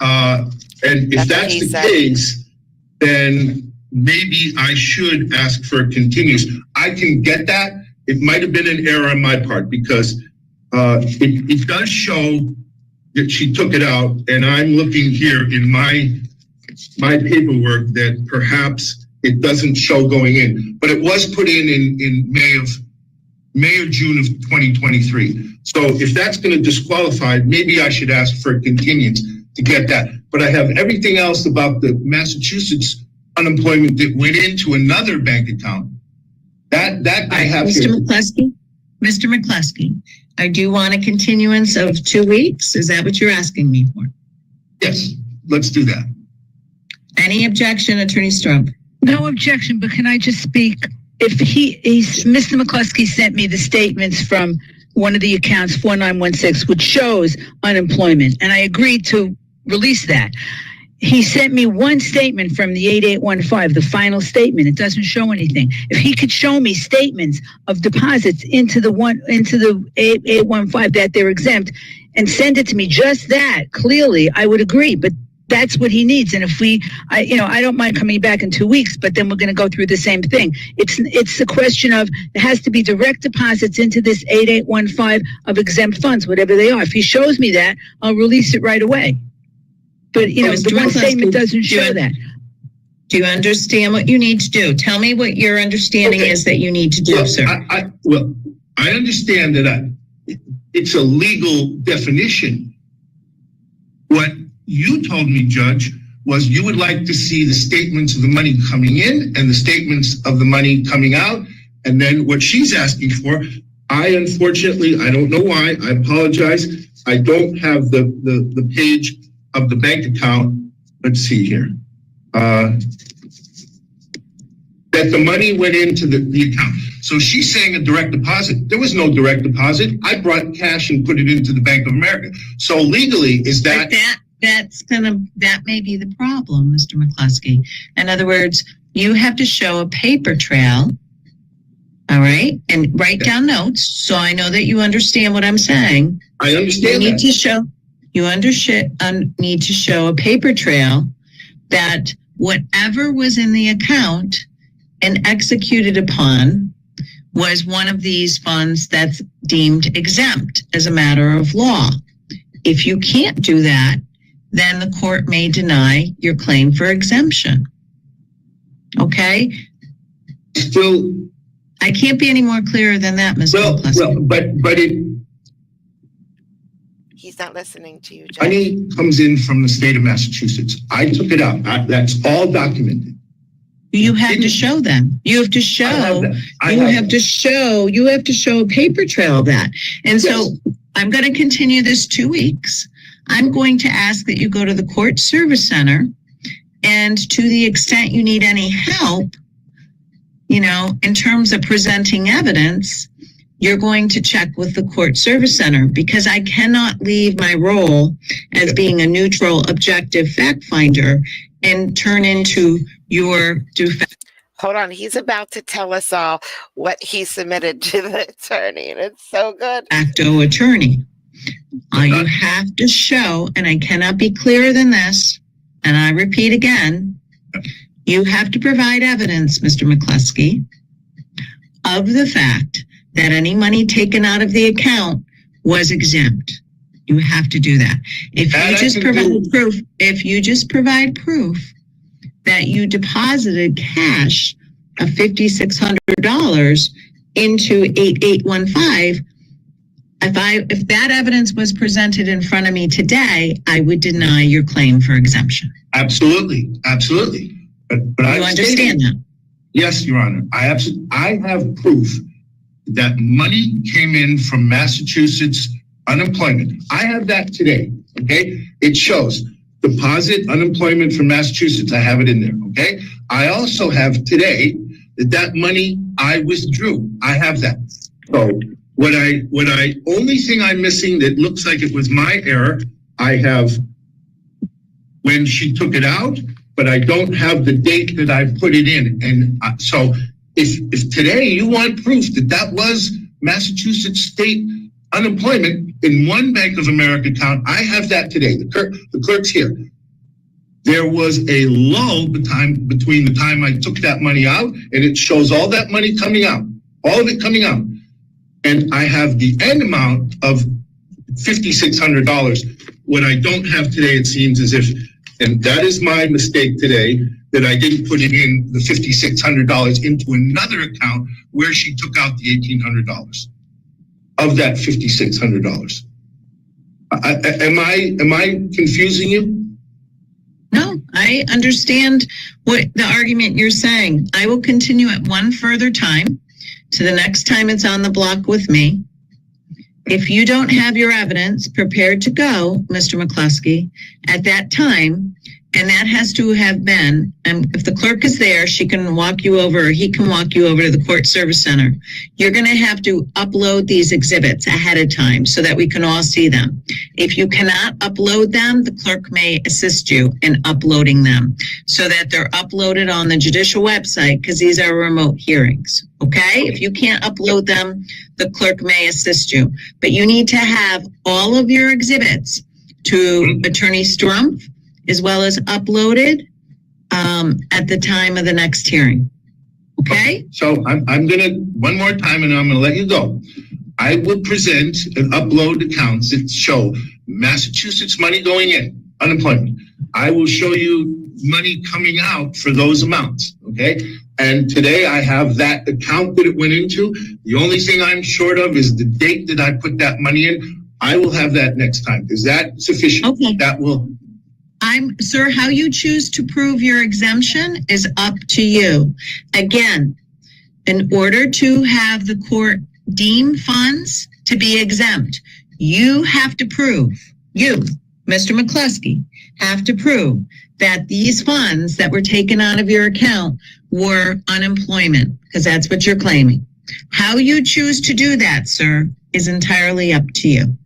And if that's the case, then maybe I should ask for a continuance. I can get that. It might have been an error on my part because it does show that she took it out, and I'm looking here in my paperwork that perhaps it doesn't show going in, but it was put in May of May or June of 2023. So if that's going to disqualify, maybe I should ask for a continuance to get that. But I have everything else about the Massachusetts unemployment that went into another bank account. That I have
Mr.
here.
Mr. McCluskey, I do want a continuance of 2 weeks. Is that what you're asking me for?
Yes, let's do that.
Any objection, Attorney Strump?
No objection, but can I just speak? If Mr. McCluskey sent me the statements from one of the accounts, 4916, which shows unemployment, and I agreed to release that. He sent me one statement from the 8815, the final statement. It doesn't show anything. If he could show me statements of deposits into the 8815 that they're exempt and send it to me, just that, clearly, I would agree. But that's what he needs. And if I don't mind coming back in 2 weeks, but then we're going to go through the same thing. It's a question of, there has to be direct deposits into this 8815 of exempt funds, whatever they are. If he shows me that, I'll release it right away. But, the one statement doesn't show that.
Do you understand what you need to do? Tell me what your understanding is that you need to do, sir.
I understand that it's a legal definition. What you told me, Judge, was you would like to see the statements of the money coming in and the statements of the money coming out. And then what she's asking for, unfortunately, I don't know why, I apologize. I don't have the page of the bank account. Let's see here. That the money went into the account. So she's saying a direct deposit. There was no direct deposit. I brought cash and put it into the Bank of America. So legally, is that...
That may be the problem, Mr. McCluskey. In other words, you have to show a paper trail, all right? And write down notes so I know that you understand what I'm saying.
I understand
need to show a paper trail that whatever was in the account and executed upon was one of these funds that's deemed exempt as a matter of law. If you can't do that, then the court may deny your claim for exemption. Okay?
Still,
I can't be any more clearer than that, Mr. McCluskey.
But
He's not listening to you, Judge.
money comes in from the state of Massachusetts. I took it out. That's all documented.
You have to show them. You have to show. You have to show a paper trail of that. And so I'm going to continue this 2 weeks. I'm going to ask that you go to the court service center, and to the extent you need any help, in terms of presenting evidence, you're going to check with the court service center, because I cannot leave my role as being a neutral, objective fact finder and turn into your
Hold on, he's about to tell us all what he submitted to the attorney, and it's so good.
facto attorney. You have to show, and I cannot be clearer than this, and I repeat again, you have to provide evidence, Mr. McCluskey, of the fact that any money taken out of the account was exempt. You have to do that. If you just provide proof that you deposited cash of $5,600 into 8815, if that evidence was presented in front of me today, I would deny your claim for exemption.
Absolutely. But
you understand that?
Yes, Your Honor. I have proof that money came in from Massachusetts unemployment. I have that today. Okay, it shows deposit unemployment from Massachusetts. I have it in there. Okay, I also have today that money I withdrew. I have that. So only thing I'm missing that looks like it was my error, I have when she took it out, but I don't have the date that I put it in. And so if today you want proof that was Massachusetts state unemployment in one Bank of America account, I have that today. The clerk's here. There was a lull between the time I took that money out, and it shows all that money coming out, all of it coming out. And I have the end amount of $5,600. What I don't have today, it seems as if, and that is my mistake today, that I didn't put it in the $5,600 into another account where she took out the $1,800 of that $5,600. Am I confusing you?
No, I understand what the argument you're saying. I will continue at one further time to the next time it's on the block with me. If you don't have your evidence prepared to go, Mr. McCluskey, at that time, and that has to have been, and if the clerk is there, she can walk you over, or he can walk you over to the court service center. You're going to have to upload these exhibits ahead of time so that we can all see them. If you cannot upload them, the clerk may assist you in uploading them so that they're uploaded on the judicial website, because these are remote hearings. Okay? If you can't upload them, the clerk may assist you. But you need to have all of your exhibits to Attorney Strumpf, as well as uploaded at the time of the next hearing. Okay?
So I'm gonna, one more time, and I'm gonna let you go. I will present and upload accounts that show Massachusetts money going in, unemployment. I will show you money coming out for those amounts, okay? And today I have that account that it went into. The only thing I'm short of is the date that I put that money in. I will have that next time. Is that sufficient?
Okay.
That will.
Sir, how you choose to prove your exemption is up to you. Again, in order to have the court deem funds to be exempt, you have to prove, you, Mr. McCluskey, have to prove that these funds that were taken out of your account were unemployment, because that's what you're claiming. How you choose to do that, sir, is entirely up to you.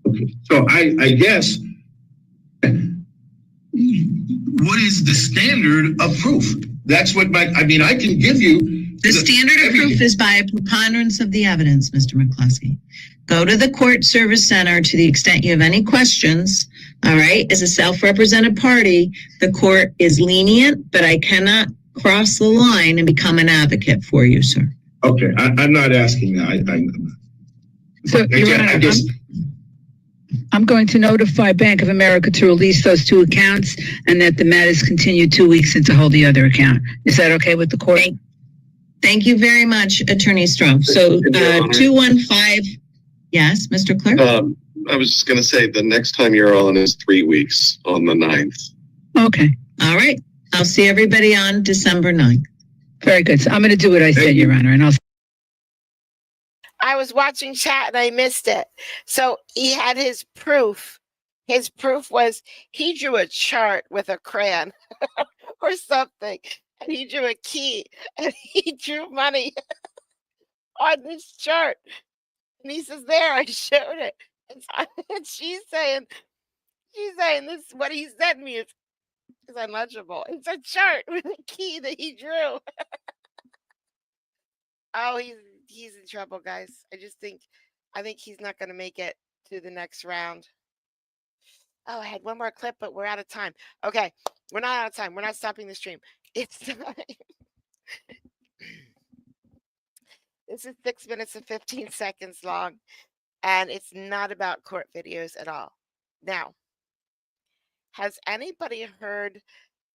Okay. So I guess, what is the standard of proof? That's what I can give you.
The standard of proof is by a preponderance of the evidence, Mr. McCluskey. Go to the court service center to the extent you have any questions. All right. As a self-represented party, the court is lenient, but I cannot cross the line and become an advocate for you, sir.
Okay. I'm not asking that.
So, Your Honor, I'm going to notify Bank of America to release those two accounts and that the matters continue 2 weeks and to hold the other account. Is that okay with the court?
Thank you very much, Attorney Strumpf. So 215, yes, Mr. Clerk?
I was just going to say the next time you're on is 3 weeks on the 9th.
Okay.
All right. I'll see everybody on December 9th.
Very good. So I'm going to do what I said, Your Honor, and
I was watching chat and I missed it. So he had his proof. His proof was he drew a chart with a crayon or something. And he drew a key and he drew money on this chart. And he says, there, I showed it. And she's saying this, what he sent me is unlegible. It's a chart with a key that he drew. Oh, he's in trouble, guys. I think he's not going to make it to the next round. Oh, I had one more clip, but we're out of time. Okay, we're not out of time. We're not stopping the stream. It's time. This is 6 minutes and 15 seconds long, and it's not about court videos at all. Now, has anybody heard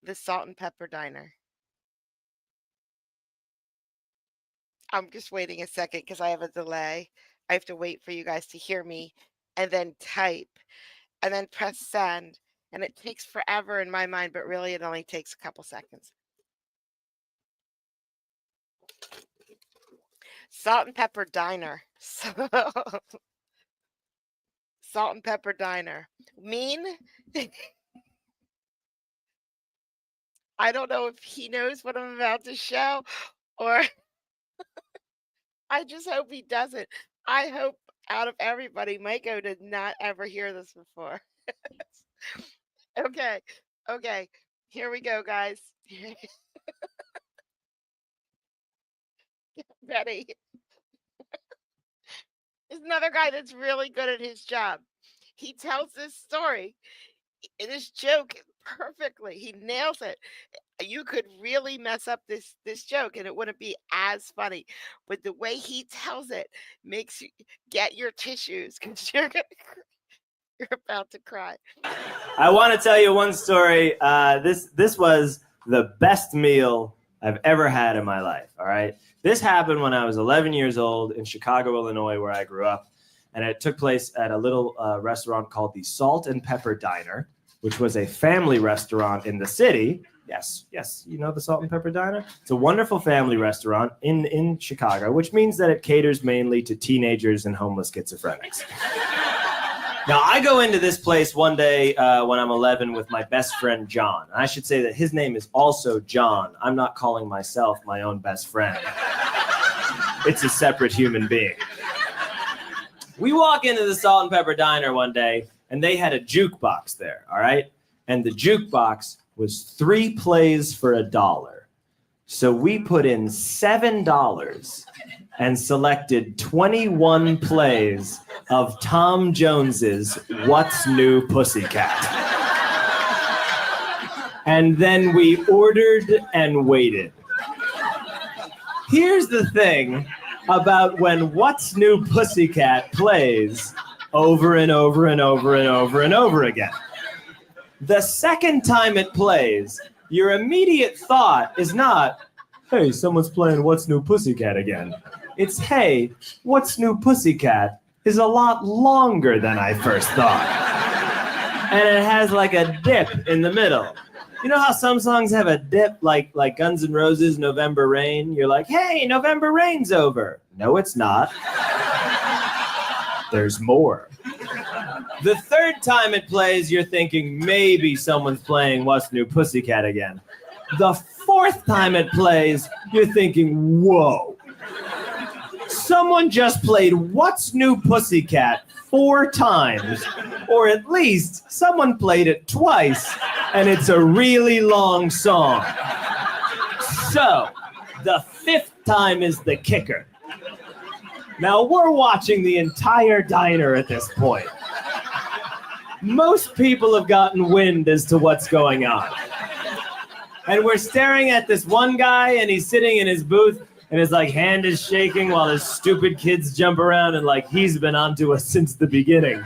the Salt and Pepper Diner? I'm just waiting a second because I have a delay. I have to wait for you guys to hear me and then type and then press send. And it takes forever in my mind, but really it only takes a couple seconds. Salt and Pepper Diner. Salt and Pepper Diner. Mean? I don't know if he knows what I'm about to show or I just hope he doesn't. I hope out of everybody, Mako did not ever hear this before. Okay. Here we go, guys. Ready? There's another guy that's really good at his job. He tells this story, this joke perfectly. He nails it. You could really mess up this joke and it wouldn't be as funny. But the way he tells it makes you get your tissues because you're about to cry.
I want to tell you one story. This was the best meal I've ever had in my life. All right. This happened when I was 11 years old in Chicago, Illinois, where I grew up. And it took place at a little restaurant called the Salt and Pepper Diner, which was a family restaurant in the city. Yes, you know the Salt and Pepper Diner? It's a wonderful family restaurant in Chicago, which means that it caters mainly to teenagers and homeless schizophrenics. Now, I go into this place one day when I'm 11 with my best friend, John. I should say that his name is also John. I'm not calling myself my own best friend. It's a separate human being. We walk into the Salt and Pepper Diner one day, and they had a jukebox there, all right? And the jukebox was 3 plays for $1. So we put in $7 and selected 21 plays of Tom Jones's What's New Pussycat. And then we ordered and waited. Here's the thing about when What's New Pussycat plays over and over and over and over and over again. The second time it plays, your immediate thought is not, hey, someone's playing What's New Pussycat again. It's, hey, What's New Pussycat is a lot longer than I first thought. And it has like a dip in the middle. You know how some songs have a dip, like Guns N' Roses' November Rain? You're like, hey, November Rain's over. No, it's not. There's more. The third time it plays, you're thinking maybe someone's playing What's New Pussycat again. The fourth time it plays, you're thinking, whoa. Someone just played What's New Pussycat 4 times, or at least someone played it twice, and it's a really long song. So, the 5th time is the kicker. Now, we're watching the entire diner at this point. Most people have gotten wind as to what's going on. And we're staring at this one guy, and he's sitting in his booth, and his hand is shaking while his stupid kids jump around, and he's been onto us since the beginning.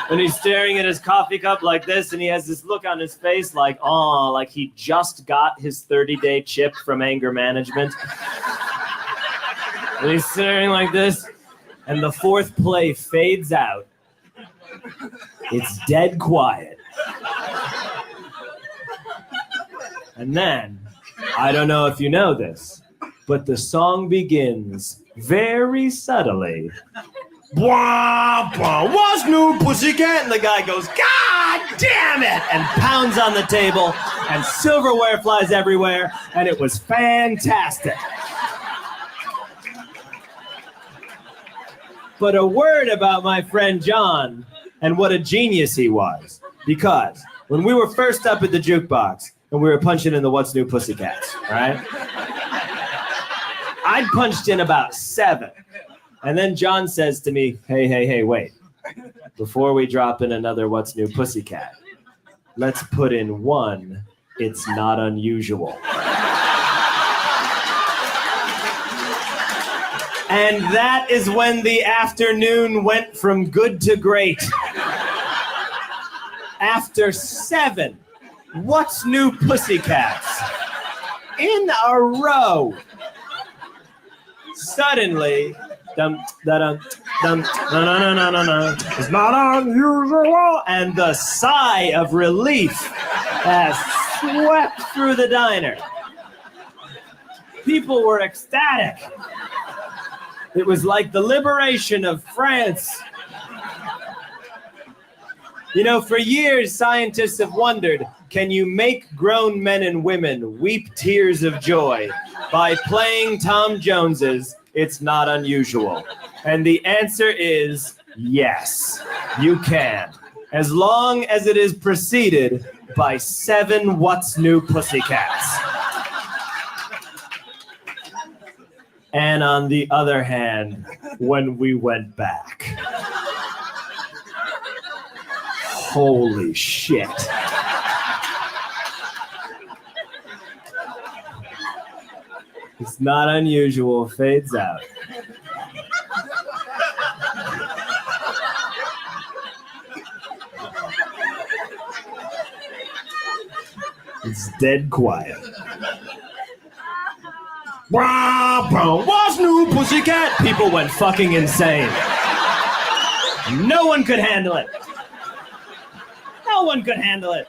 And he's staring at his coffee cup like this, and he has this look on his face like he just got his 30-day chip from anger management. And he's staring like this, and the 4th play fades out. It's dead quiet. And then, I don't know if you know this, but the song begins very subtly. Blah, blah, What's New Pussycat? And the guy goes, God damn it! And pounds on the table, and silverware flies everywhere, and it was fantastic. But a word about my friend John and what a genius he was. Because when we were first up at the jukebox and we were punching in the What's New Pussycats, right? I'd punched in about 7. And then John says to me, hey, wait. Before we drop in another What's New Pussycat, let's put in one It's Not Unusual. And that is when the afternoon went from good to great. After 7 What's New Pussycats in a row, suddenly, it's not unusual, and the sigh of relief has swept through the diner. People were ecstatic. It was like the liberation of France. You know, for years, scientists have wondered, can you make grown men and women weep tears of joy by playing Tom Jones's It's Not Unusual? And the answer is yes, you can. As long as it is preceded by 7 What's New Pussycats. And on the other hand, when we went back, holy shit. It's Not Unusual fades out. It's dead quiet. What's new, pussycat? People went fucking insane. No one could handle it. No one could handle it.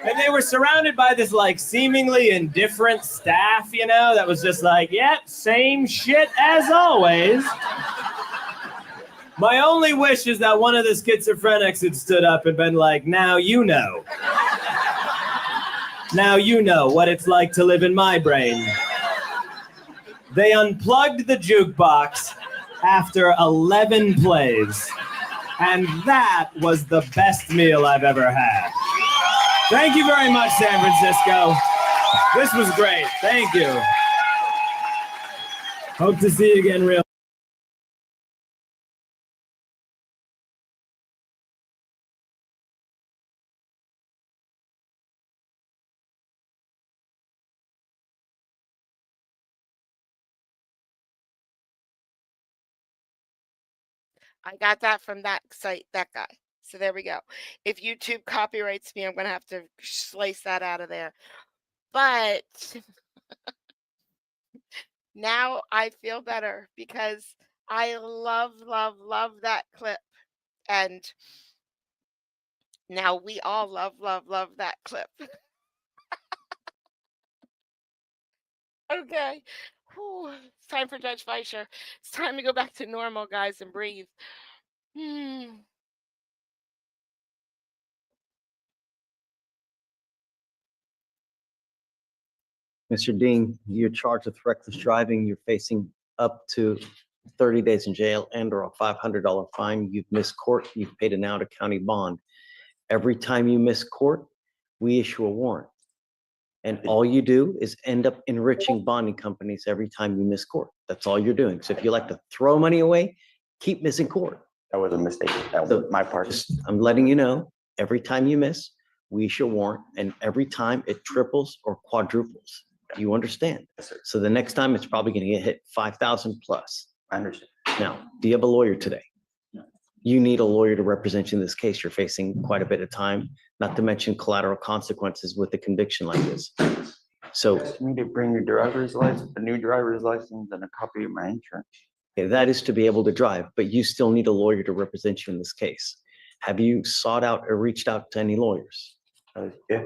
And they were surrounded by this like seemingly indifferent staff, you know, that was just like, yep, same shit as always. My only wish is that one of the schizophrenics had stood up and been like, now you know. Now you know what it's like to live in my brain. They unplugged the jukebox after 11 plays. And that was the best meal I've ever had. Thank you very much, San Francisco. This was great. Thank you. Hope to see you again real.
I got that from that site, that guy. So there we go. If YouTube copyrights me, I'm going to have to slice that out of there. But now I feel better because I love, love, love that clip. And now we all love, love, love that clip. Okay. Whew. It's time for Judge Fleischer. It's time to go back to normal, guys, and breathe. Hmm.
Mr. Dean, you're charged with reckless driving. You're facing up to 30 days in jail and or a $500 fine. You've missed court. You've paid an out-of-county bond. Every time you miss court, we issue a warrant. And all you do is end up enriching bonding companies every time you miss court. That's all you're doing. So if you like to throw money away, keep missing court.
That was a mistake. That was my part.
I'm letting you know, every time you miss, we issue a warrant, and every time it triples or quadruples. You understand?
Yes, sir.
So the next time it's probably going to get hit 5,000 plus.
I understand.
Now, do you have a lawyer today?
No.
You need a lawyer to represent you in this case. You're facing quite a bit of time, not to mention collateral consequences with a conviction like this. So
You need to bring your driver's license, a new driver's license, and a copy of my insurance.
okay, that is to be able to drive, but you still need a lawyer to represent you in this case. Have you sought out or reached out to any lawyers?
Yeah,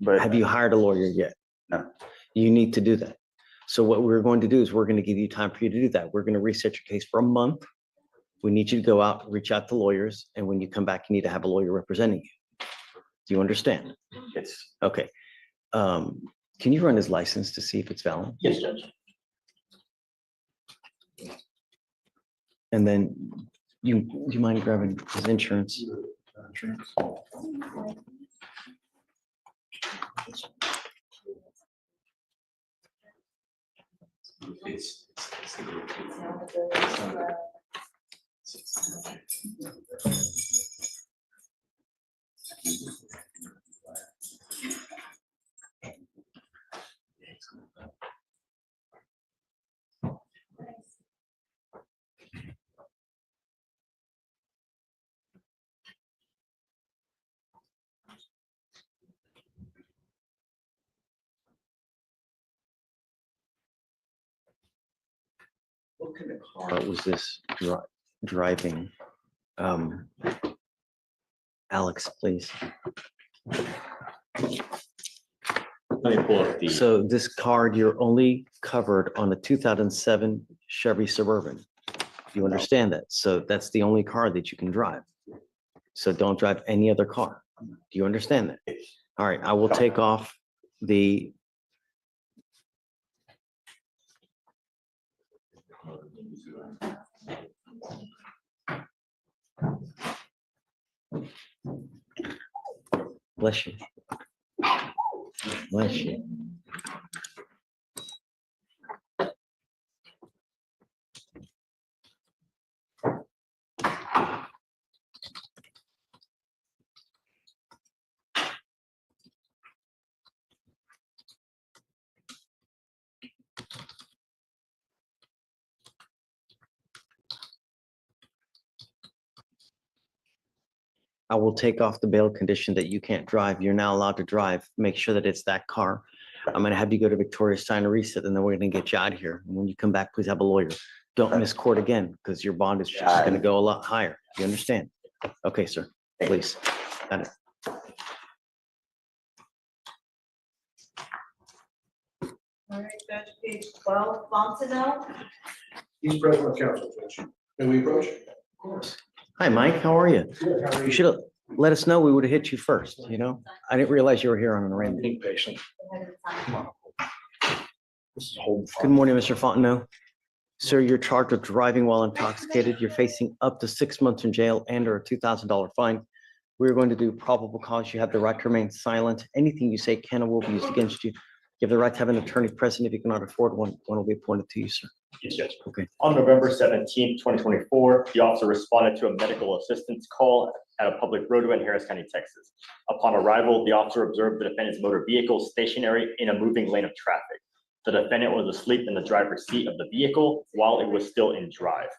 but
Have you hired a lawyer yet?
No.
You need to do that. So what we're going to do is we're going to give you time for you to do that. We're going to reset your case for a month. We need you to go out, reach out to lawyers, and when you come back, you need to have a lawyer representing you. Do you understand?
Yes.
Okay. Can you run his license to see if it's valid?
Yes, Judge.
And then do you mind grabbing his insurance? What kind of car was this driving? Alex, please.
Let me pull up the.
So this card, you're only covered on a 2007 Chevy Suburban. You understand that? So that's the only car that you can drive. So don't drive any other car. Do you understand that? All right, I will take off the. Bless you. Bless you. I will take off the bail condition that you can't drive. You're now allowed to drive. Make sure that it's that car. I'm gonna have you go to Victoria, sign a reset, and then we're gonna get you out of here. And when you come back, please have a lawyer. Don't miss court again, because your bond is just gonna go a lot higher. You understand? Okay, sir, please. Got it.
All right, Judge, page 12, Fontenot.
He's present on council, Judge. May we approach? Of course.
Hi, Mike, how are you?
Good, how are
You
you?
should have let us know. We would have hit you first, you know? I didn't realize you were here on an random.
Being patient. This is hold.
Good morning, Mr. Fontenot. Sir, you're charged with driving while intoxicated. You're facing up to 6 months in jail and or a $2,000 fine. We're going to do probable cause. You have the right to remain silent. Anything you say can or will be used against you. You have the right to have an attorney present. If you cannot afford one, one will be appointed to you, sir.
Yes, Judge.
Okay.
On November 17th, 2024, the officer responded to a medical assistance call at a public roadway in Harris County, Texas. Upon arrival, the officer observed the defendant's motor vehicle stationary in a moving lane of traffic. The defendant was asleep in the driver's seat of the vehicle while it was still in drive.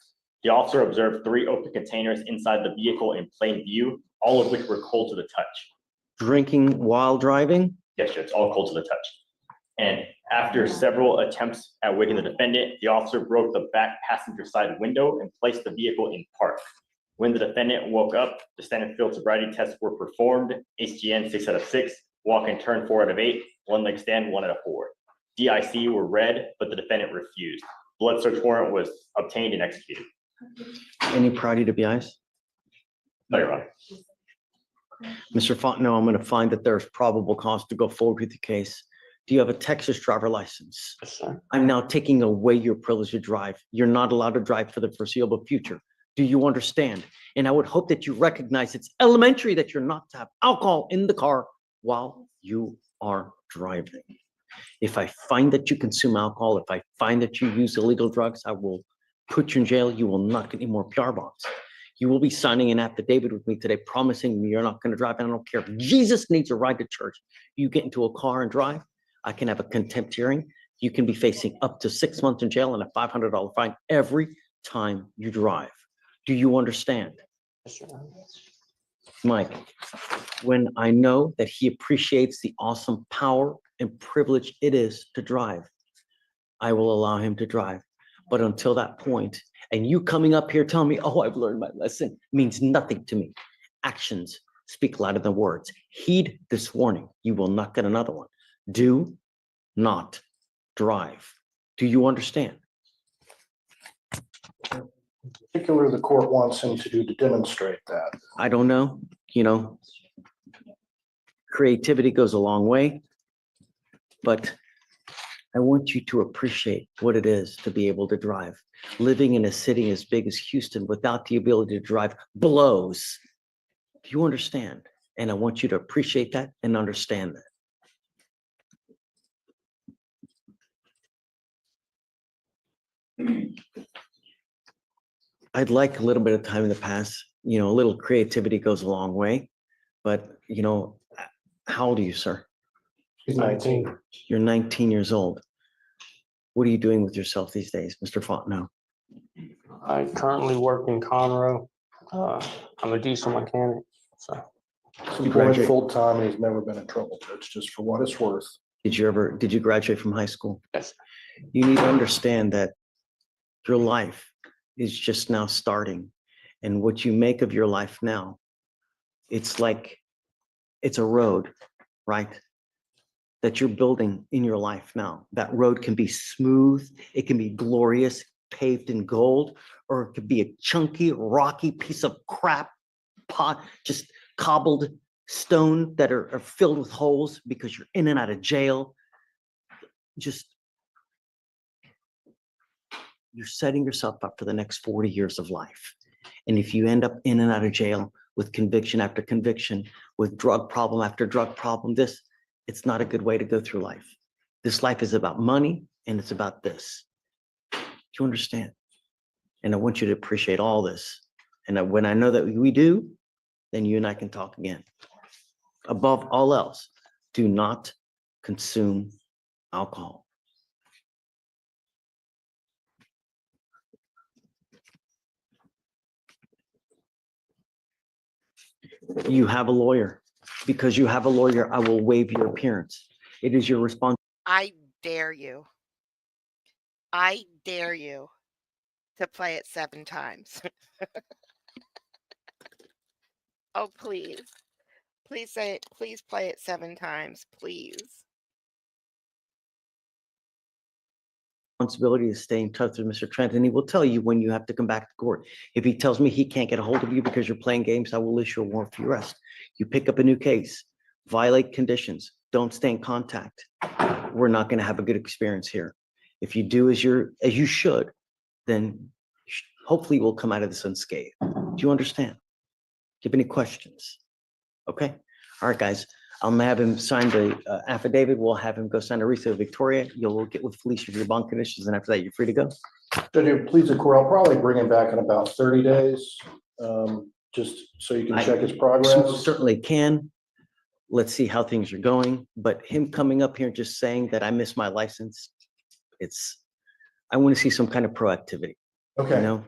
The officer observed 3 open containers inside the vehicle in plain view, all of which were cold to the touch.
Drinking while driving?
Yes, Judge, all cold to the touch. And after several attempts at waking the defendant, the officer broke the back passenger side window and placed the vehicle in park. When the defendant woke up, the standard field sobriety tests were performed, HGN 6 out of 6, walk and turn 4 out of 8, one leg stand 1 out of 4. DIC were read, but the defendant refused. Blood search warrant was obtained and executed.
Any priority to be eyes?
No, Your Honor.
Mr. Fontenot, I'm going to find that there's probable cause to go forward with the case. Do you have a Texas driver license?
Yes, sir.
I'm now taking away your privilege to drive. You're not allowed to drive for the foreseeable future. Do you understand? And I would hope that you recognize it's elementary that you're not to have alcohol in the car while you are driving. If I find that you consume alcohol, if I find that you use illegal drugs, I will put you in jail. You will not get any more PR bonds. You will be signing an affidavit with me today promising me you're not going to drive. And I don't care if Jesus needs a ride to church. You get into a car and drive, I can have a contempt hearing. You can be facing up to 6 months in jail and a $500 fine every time you drive. Do you understand?
Yes, sir.
Mike, when I know that he appreciates the awesome power and privilege it is to drive, I will allow him to drive. But until that point, and you coming up here telling me, oh, I've learned my lesson, means nothing to me. Actions speak louder than words. Heed this warning. You will not get another one. Do not drive. Do you understand?
Particularly the court wants him to do to demonstrate that.
I don't know, you know, creativity goes a long way, but I want you to appreciate what it is to be able to drive. Living in a city as big as Houston without the ability to drive blows. Do you understand? And I want you to appreciate that and understand that. I'd like a little bit of time in the past, you know, a little creativity goes a long way, but you know, how old are you, sir?
He's 19.
You're 19 years old. What are you doing with yourself these days, Mr. Fontenot?
I currently work in Conroe. I'm a diesel mechanic, so.
He's employed full-time and he's never been in trouble, Judge, just for what it's worth.
Did you graduate from high school?
Yes.
You need to understand that your life is just now starting. And what you make of your life now, it's like, it's a road, right? That you're building in your life now. That road can be smooth, it can be glorious, paved in gold, or it could be a chunky, rocky piece of crap pot, just cobbled stone that are filled with holes because you're in and out of jail. Just, you're setting yourself up for the next 40 years of life. And if you end up in and out of jail with conviction after conviction, with drug problem after drug problem, it's not a good way to go through life. This life is about money and it's about this. Do you understand? And I want you to appreciate all this. And when I know that we do, then you and I can talk again. Above all else, do not consume alcohol. You have a lawyer. Because you have a lawyer, I will waive your appearance. It is your responsibility.
I dare you. I dare you to play it 7 times. Oh, please. Please say it. Please play it 7 times, please.
To stay in touch with Mr. Trent, and he will tell you when you have to come back to court. If he tells me he can't get a hold of you because you're playing games, I will issue a warrant for your arrest. You pick up a new case, violate conditions, don't stay in contact. We're not going to have a good experience here. If you do as you should, then hopefully we'll come out of this unscathed. Do you understand? Do you have any questions? Okay. All right, guys. I'll have him sign the affidavit. We'll have him go sign a receipt with Victoria. You'll get with Felicia for your bond conditions, and after that, you're free to go.
Judge, please, the court, I'll probably bring him back in about 30 days, just so you can check his progress.
Certainly can. Let's see how things are going. But him coming up here and just saying that I missed my license, I want to see some kind of proactivity.
Okay.
You know?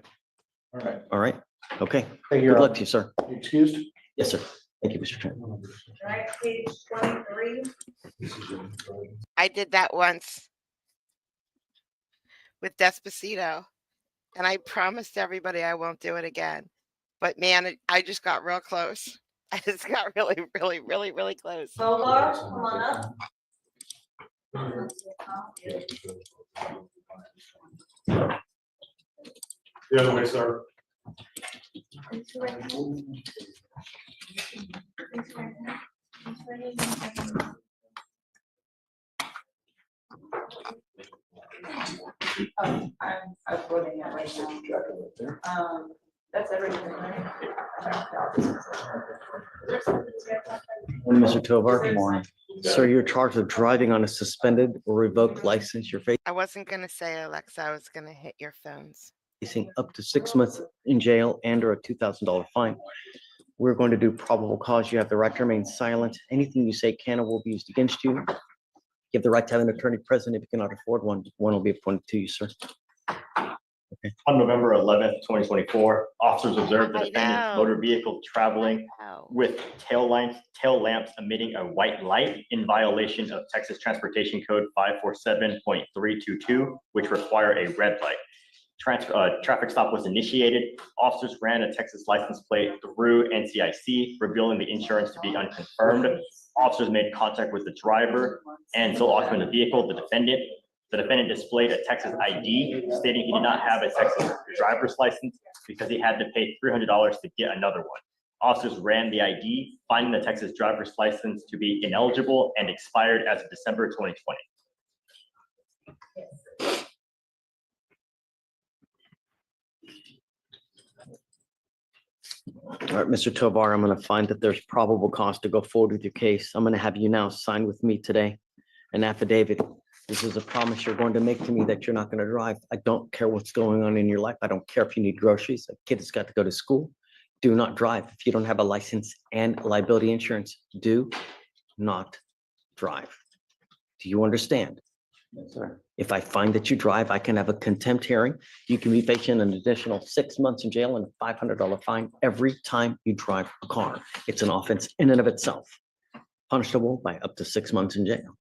All right.
All right. Okay.
Thank you,
Good
Your
luck
Honor.
to you, sir.
You excused?
Yes, sir. Thank you, Mr. Trent.
All right, page 23.
I did that once with Despacito, and I promised everybody I won't do it again. But man, I just got real close. I just got really, really, really, really close.
Solar, come on up.
The other way, sir.
I'm voting that right now. That's everything, right?
Morning, Mr. Tovar. Good morning. Sir, you're charged with driving on a suspended or revoked license. You're
I wasn't going to say, Alexa, I was going to hit your phones.
facing up to 6 months in jail and or a $2,000 fine. We're going to do probable cause. You have the right to remain silent. Anything you say can or will be used against you. You have the right to have an attorney present. If you cannot afford one, one will be appointed to you, sir.
On November 11th, 2024, officers observed the
I
defendant's
know.
motor vehicle traveling with tail lamps emitting a white light in violation of Texas Transportation Code 547.322, which require a red light. Traffic stop was initiated. Officers ran a Texas license plate through NCIC, revealing the insurance to be unconfirmed. Officers made contact with the driver and sole occupant of the vehicle, the defendant. The defendant displayed a Texas ID stating he did not have a Texas driver's license because he had to pay $300 to get another one. Officers ran the ID, finding the Texas driver's license to be ineligible and expired as of December 2020.
All right, Mr. Tovar, I'm going to find that there's probable cause to go forward with your case. I'm going to have you now sign with me today an affidavit. This is a promise you're going to make to me that you're not going to drive. I don't care what's going on in your life. I don't care if you need groceries. A kid has got to go to school. Do not drive. If you don't have a license and liability insurance, do not drive. Do you understand?
Yes, sir.
If I find that you drive, I can have a contempt hearing. You can be facing an additional 6 months in jail and a $500 fine every time you drive a car. It's an offense in and of itself, punishable by up to 6 months in jail.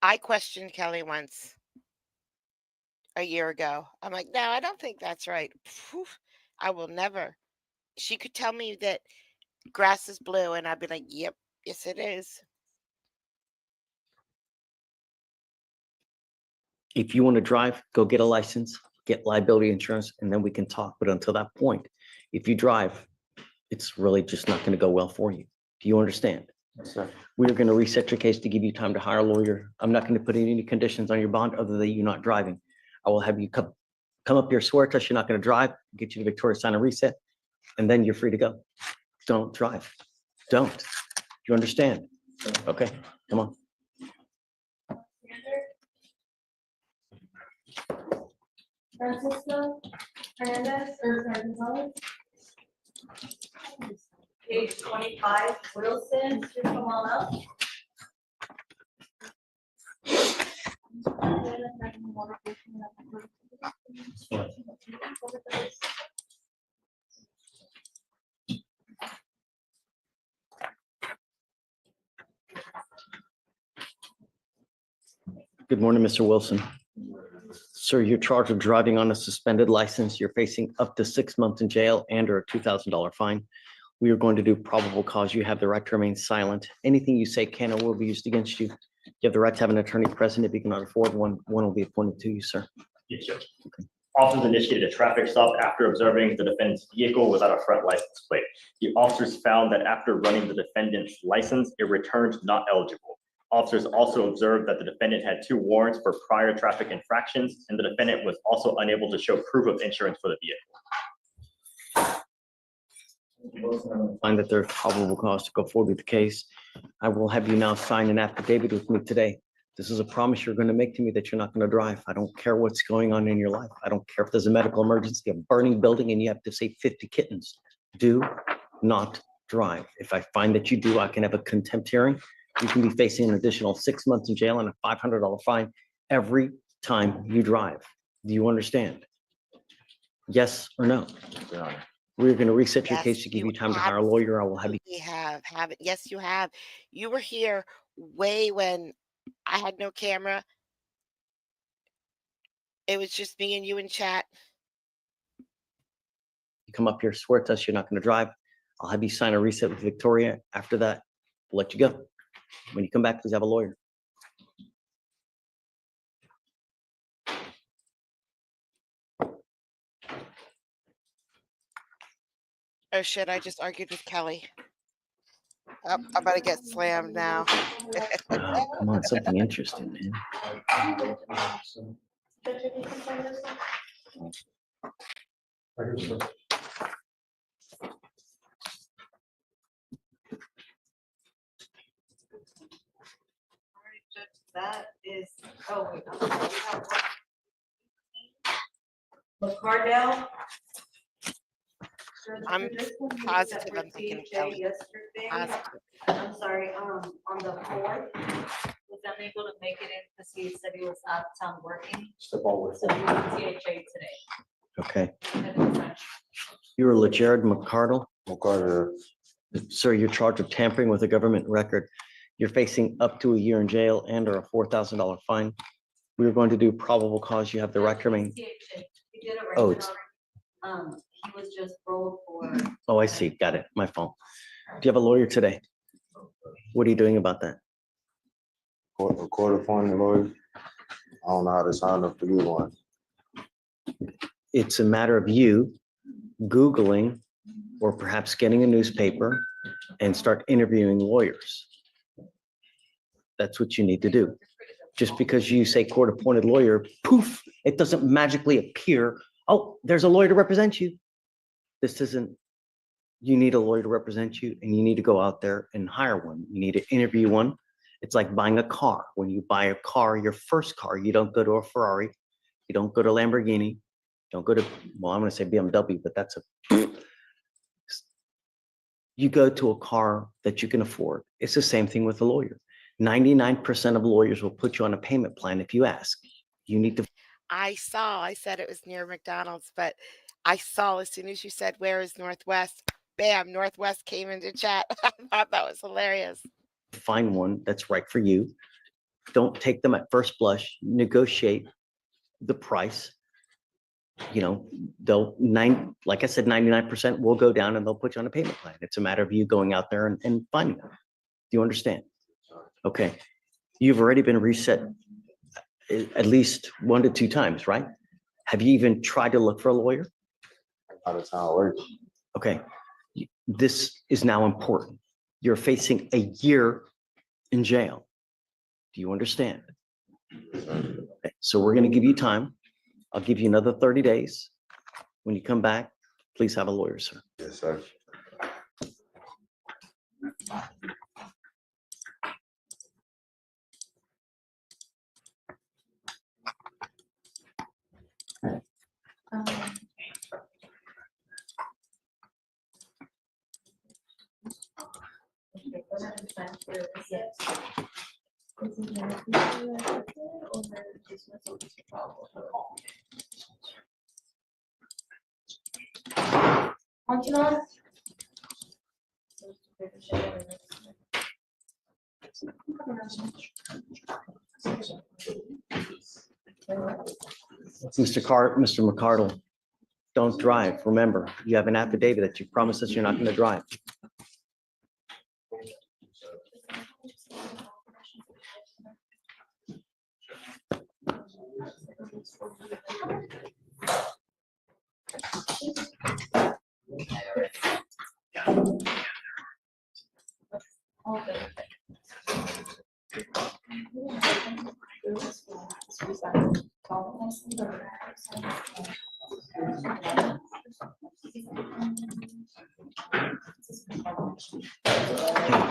I questioned Kelly once a year ago. I'm like, no, I don't think that's right. Phew, I will never. She could tell me that grass is blue, and I'd be like, yep, yes, it is.
If you want to drive, go get a license, get liability insurance, and then we can talk. But until that point, if you drive, it's really just not going to go well for you. Do you understand?
Yes, sir.
We are going to reset your case to give you time to hire a lawyer. I'm not going to put any conditions on your bond other than you not driving. I will have you come up here, swear to us you're not going to drive, get you to Victoria, sign a reset, and then you're free to go. Don't drive. Don't. You understand? Okay, come on.
Francisco Hernandez, or Gonzalez. Page 25, Wilson, just come on up.
Good morning, Mr. Wilson. Sir, you're charged with driving on a suspended license. You're facing up to 6 months in jail and or a $2,000 fine. We are going to do probable cause. You have the right to remain silent. Anything you say can or will be used against you. You have the right to have an attorney present. If you cannot afford one, one will be appointed to you, sir.
Yes, sir. Officers initiated a traffic stop after observing the defendant's vehicle without a front license plate. The officers found that after running the defendant's license, it returned not eligible. Officers also observed that the defendant had 2 warrants for prior traffic infractions, and the defendant was also unable to show proof of insurance for the vehicle.
Find that there's probable cause to go forward with the case. I will have you now sign an affidavit with me today. This is a promise you're going to make to me that you're not going to drive. I don't care what's going on in your life. I don't care if there's a medical emergency, a burning building, and you have to save 50 kittens. Do not drive. If I find that you do, I can have a contempt hearing. You can be facing an additional 6 months in jail and a $500 fine every time you drive. Do you understand? Yes or no? We're going to reset your case to give you time to hire a lawyer. I will have you.
We have it. Yes, you have. You were here way when I had no camera. It was just me and you in chat.
You come up here, swear to us you're not going to drive. I'll have you sign a reset with Victoria. After that, we'll let you go. When you come back, please have a lawyer.
Or should I just argue with Kelly? Oh, I'm about to get slammed now.
Oh, come on, something interesting, man.
That is, oh, wait, I'm sorry, we have one. McCardell.
I'm positive I'm thinking of Kelly.
Yesterday,
Positive.
I'm sorry, on the 4th, was unable to make it in because he said he was out of town working. So he was THA today.
Okay. You're a LeJared McCardle?
McCardle.
Sir, you're charged with tampering with a government record. You're facing up to a year in jail and or a $4,000 fine. We are going to do probable cause. You have the right to remain.
He did a
Oh,
record
it's,
already. He was just rolled for.
oh, I see. Got it. My fault. Do you have a lawyer today? What are you doing about that?
Court appointed lawyer. I don't know how to sign up to get one.
It's a matter of you Googling or perhaps getting a newspaper and start interviewing lawyers. That's what you need to do. Just because you say court-appointed lawyer, poof, it doesn't magically appear. Oh, there's a lawyer to represent you. This isn't, you need a lawyer to represent you and you need to go out there and hire one. You need to interview one. It's like buying a car. When you buy a car, your first car, you don't go to a Ferrari. You don't go to Lamborghini. You don't go to, well, I'm going to say BMW, but that's a, you go to a car that you can afford. It's the same thing with a lawyer. 99% of lawyers will put you on a payment plan if you ask. You need to.
I said it was near McDonald's, but I saw as soon as you said, where is Northwest? Bam, Northwest came into chat. I thought that was hilarious.
Find one that's right for you. Don't take them at first blush. Negotiate the price. You know, like I said, 99% will go down and they'll put you on a payment plan. It's a matter of you going out there and finding them. Do you understand? Okay. You've already been reset at least 1 to 2 times, right? Have you even tried to look for a lawyer?
Out of town work.
Okay. This is now important. You're facing a year in jail. Do you understand? Okay. So we're going to give you time. I'll give you another 30 days. When you come back, please have a lawyer, sir.
Yes, sir.
Mr. McCardle, don't drive. Remember, you have an affidavit that you promised us you're not going to drive.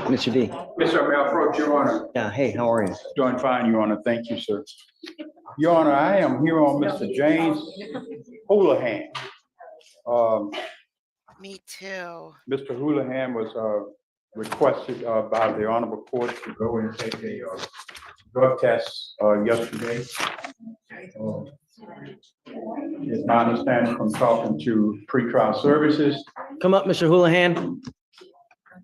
Mr. D.
Yes, sir. May I approach, Your Honor?
Yeah, hey, how are you?
Doing fine, Your Honor. Thank you, sir. Your Honor, I am here on Mr. James Houlihan.
Me too.
Mr. Houlihan was requested by the Honorable Court to go and take a drug test yesterday. It's my understanding from talking to pretrial services
Come up, Mr. Houlihan.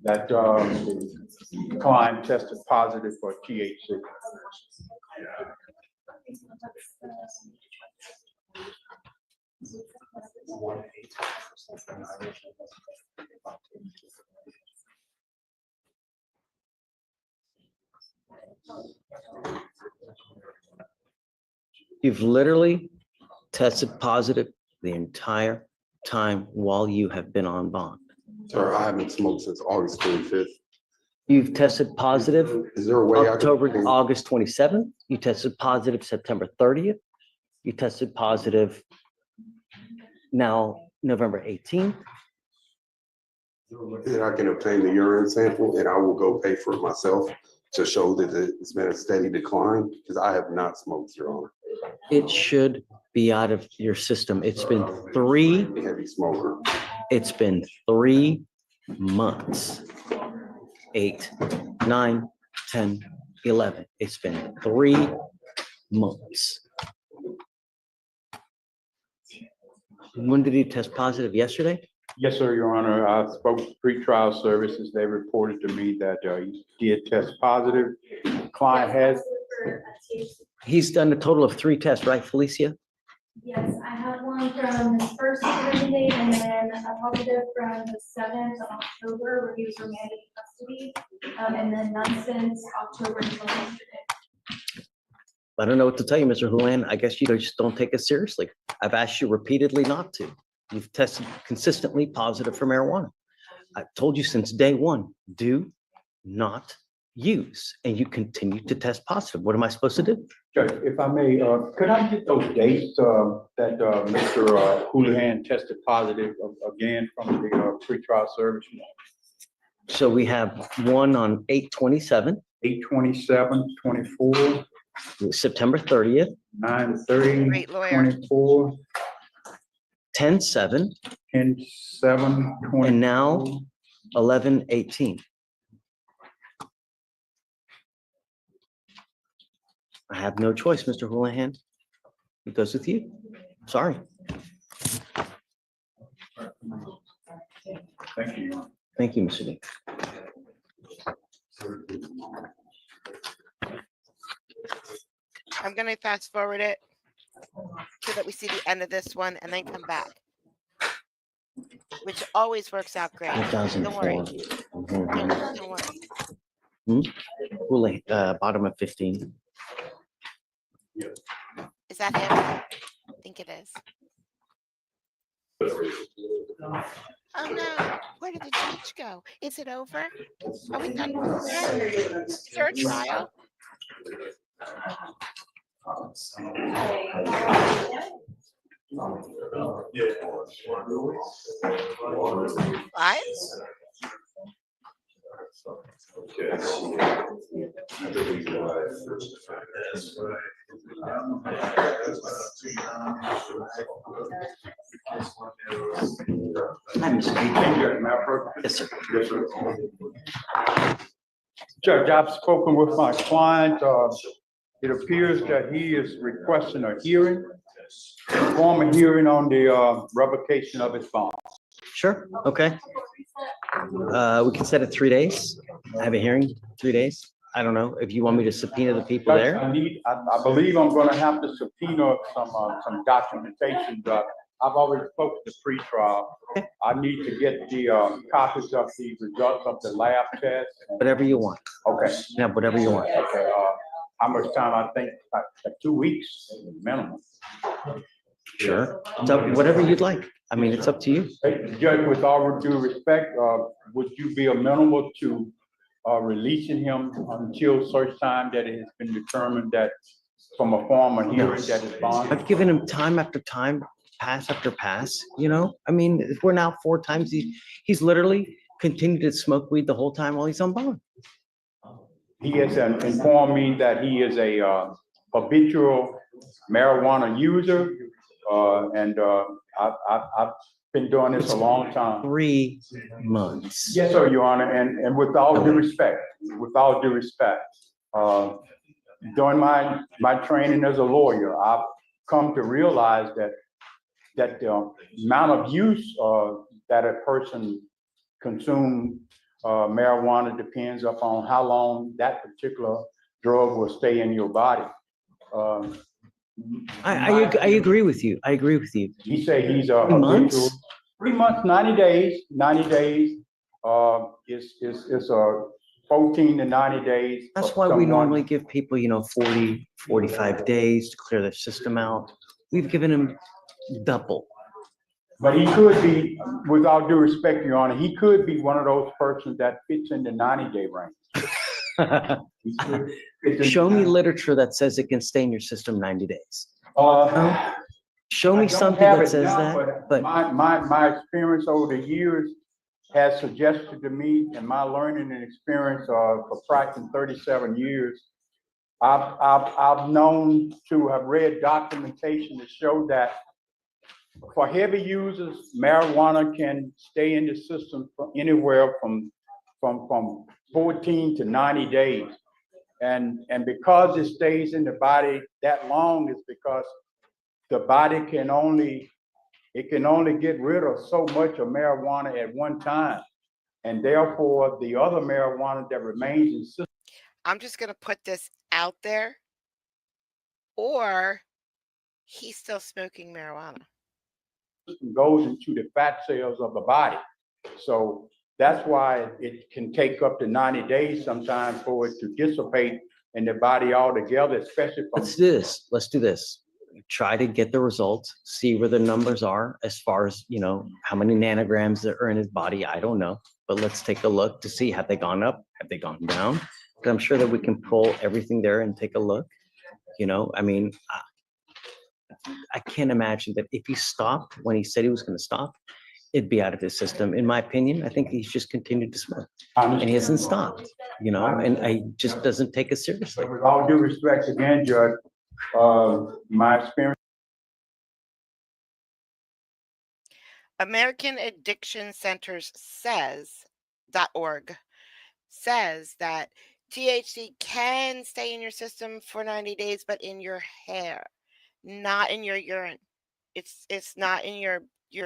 that the client tested positive for THC.
You've literally tested positive the entire time while you have been on bond.
Sir, I haven't smoked since August 25th.
You've tested positive
Is there a way I could?
August 27th. You tested positive September 30th. You tested positive now November 18th.
And I can obtain the urine sample and I will go pay for it myself to show that it's been a steady decline because I have not smoked, Your Honor.
It should be out of your system. It's been
Heavy smoker.
it's been 3 months. 8, 9, 10, 11. It's been 3 months. When did he test positive? Yesterday?
Yes, sir, Your Honor. I spoke to pretrial services. They reported to me that he did test positive. Client has.
He's done a total of 3 tests, right, Felicia?
Yes, I have one from his first supervision date and then a positive from the 7th of October where he was remanded in custody. And then none since October until yesterday.
I don't know what to tell you, Mr. Houlihan. I guess you just don't take it seriously. I've asked you repeatedly not to. You've tested consistently positive for marijuana. I've told you since day one, do not use, and you continue to test positive. What am I supposed to do?
Judge, if I may, could I get those dates that Mr. Houlihan tested positive again from the pretrial service?
So we have one on 8/27.
8/27/24.
September 30th.
9/30.
Great lawyer.
24.
10/7.
10/7/24.
And now 11/18. I have no choice, Mr. Houlihan. It goes with you. Sorry.
Thank you, Your Honor.
Thank you, Mr. D.
I'm gonna fast forward it so that we see the end of this one and then come back. Which always works out great. Don't worry.
2004.
Don't worry.
Houlihan, bottom of 15.
Is that him? I think it is. Oh no, where did the judge go? Is it over? Are we done? Third trial? What?
Yes, sir.
Judge, I've spoken with my client. It appears that he is requesting a hearing, formal hearing on the revocation of his bond.
Sure. Okay. We can set it 3 days. Have a hearing, 3 days. I don't know if you want me to subpoena the people
Judge,
there.
I believe I'm gonna have to subpoena some documentation. I've already spoken to pretrial. I need to get the copies of the results of the lab test.
Whatever you want.
Okay.
Yeah, whatever you want.
Okay, how much time? I think like 2 weeks minimum.
Sure. So whatever you'd like. I mean, it's up to you.
Hey, Judge, with all due respect, would you be amenable to releasing him until such time that it has been determined that from a former hearing that is bond?
I've given him time after time, pass after pass, you know? I mean, if we're now 4 times, he's literally continued to smoke weed the whole time while he's on bond.
He has informed me that he is a habitual marijuana user, and I've been doing this a long time.
3 months.
Yes, sir, Your Honor, and with all due respect, during my training as a lawyer, I've come to realize that the amount of use that a person consumes marijuana depends upon how long that particular drug will stay in your body.
I agree with you. I agree with you.
He say he's a
3 months?
3 months, 90 days, 90 days, is 14 to 90 days.
That's why we normally give people, 40, 45 days to clear their system out. We've given him double.
But he could be, with all due respect, Your Honor, he could be one of those persons that fits in the 90-day range.
Show me literature that says it can stay in your system 90 days. Show me
I don't
something
have
that
it
says
now,
that,
but my experience over the years has suggested to me, and my learning and experience for practicing 37 years, I've known to have read documentation to show that for heavy users, marijuana can stay in the system for anywhere from 14 to 90 days. And because it stays in the body that long is because the body can only get rid of so much of marijuana at one time. And therefore, the other marijuana that remains in system.
I'm just going to put this out there, or he's still smoking marijuana.
Goes into the fat cells of the body. So that's why it can take up to 90 days sometimes for it to dissipate in the body altogether, especially from.
Let's do this. Try to get the results, see where the numbers are as far as, how many nanograms there are in his body. I don't know, but let's take a look to see, have they gone up? Have they gone down? Because I'm sure that we can pull everything there and take a look. I can't imagine that if he stopped when he said he was going to stop, it'd be out of his system. In my opinion, I think he's just continued to smoke and he hasn't stopped, and I just doesn't take it seriously.
With all due respect again, Judge, my experience.
American Addiction Centers .org says that THC can stay in your system for 90 days, but in your hair, not in your urine. It's not in your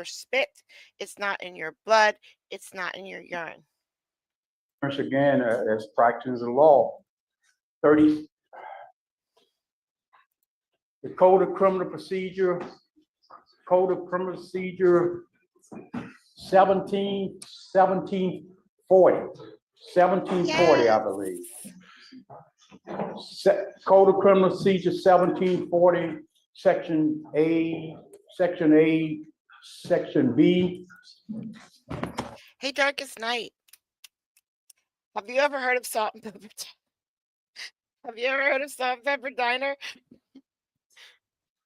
spit. It's not in your blood. It's not in your urine.
Again, as practicing the law, the Code of Criminal Procedure 1740, I believe. Code of Criminal Procedure 1740, Section A, Section B.
Hey, Darkest Night. Have you ever heard of Salt and Pepper? Have you ever heard of Salt and Pepper Diner?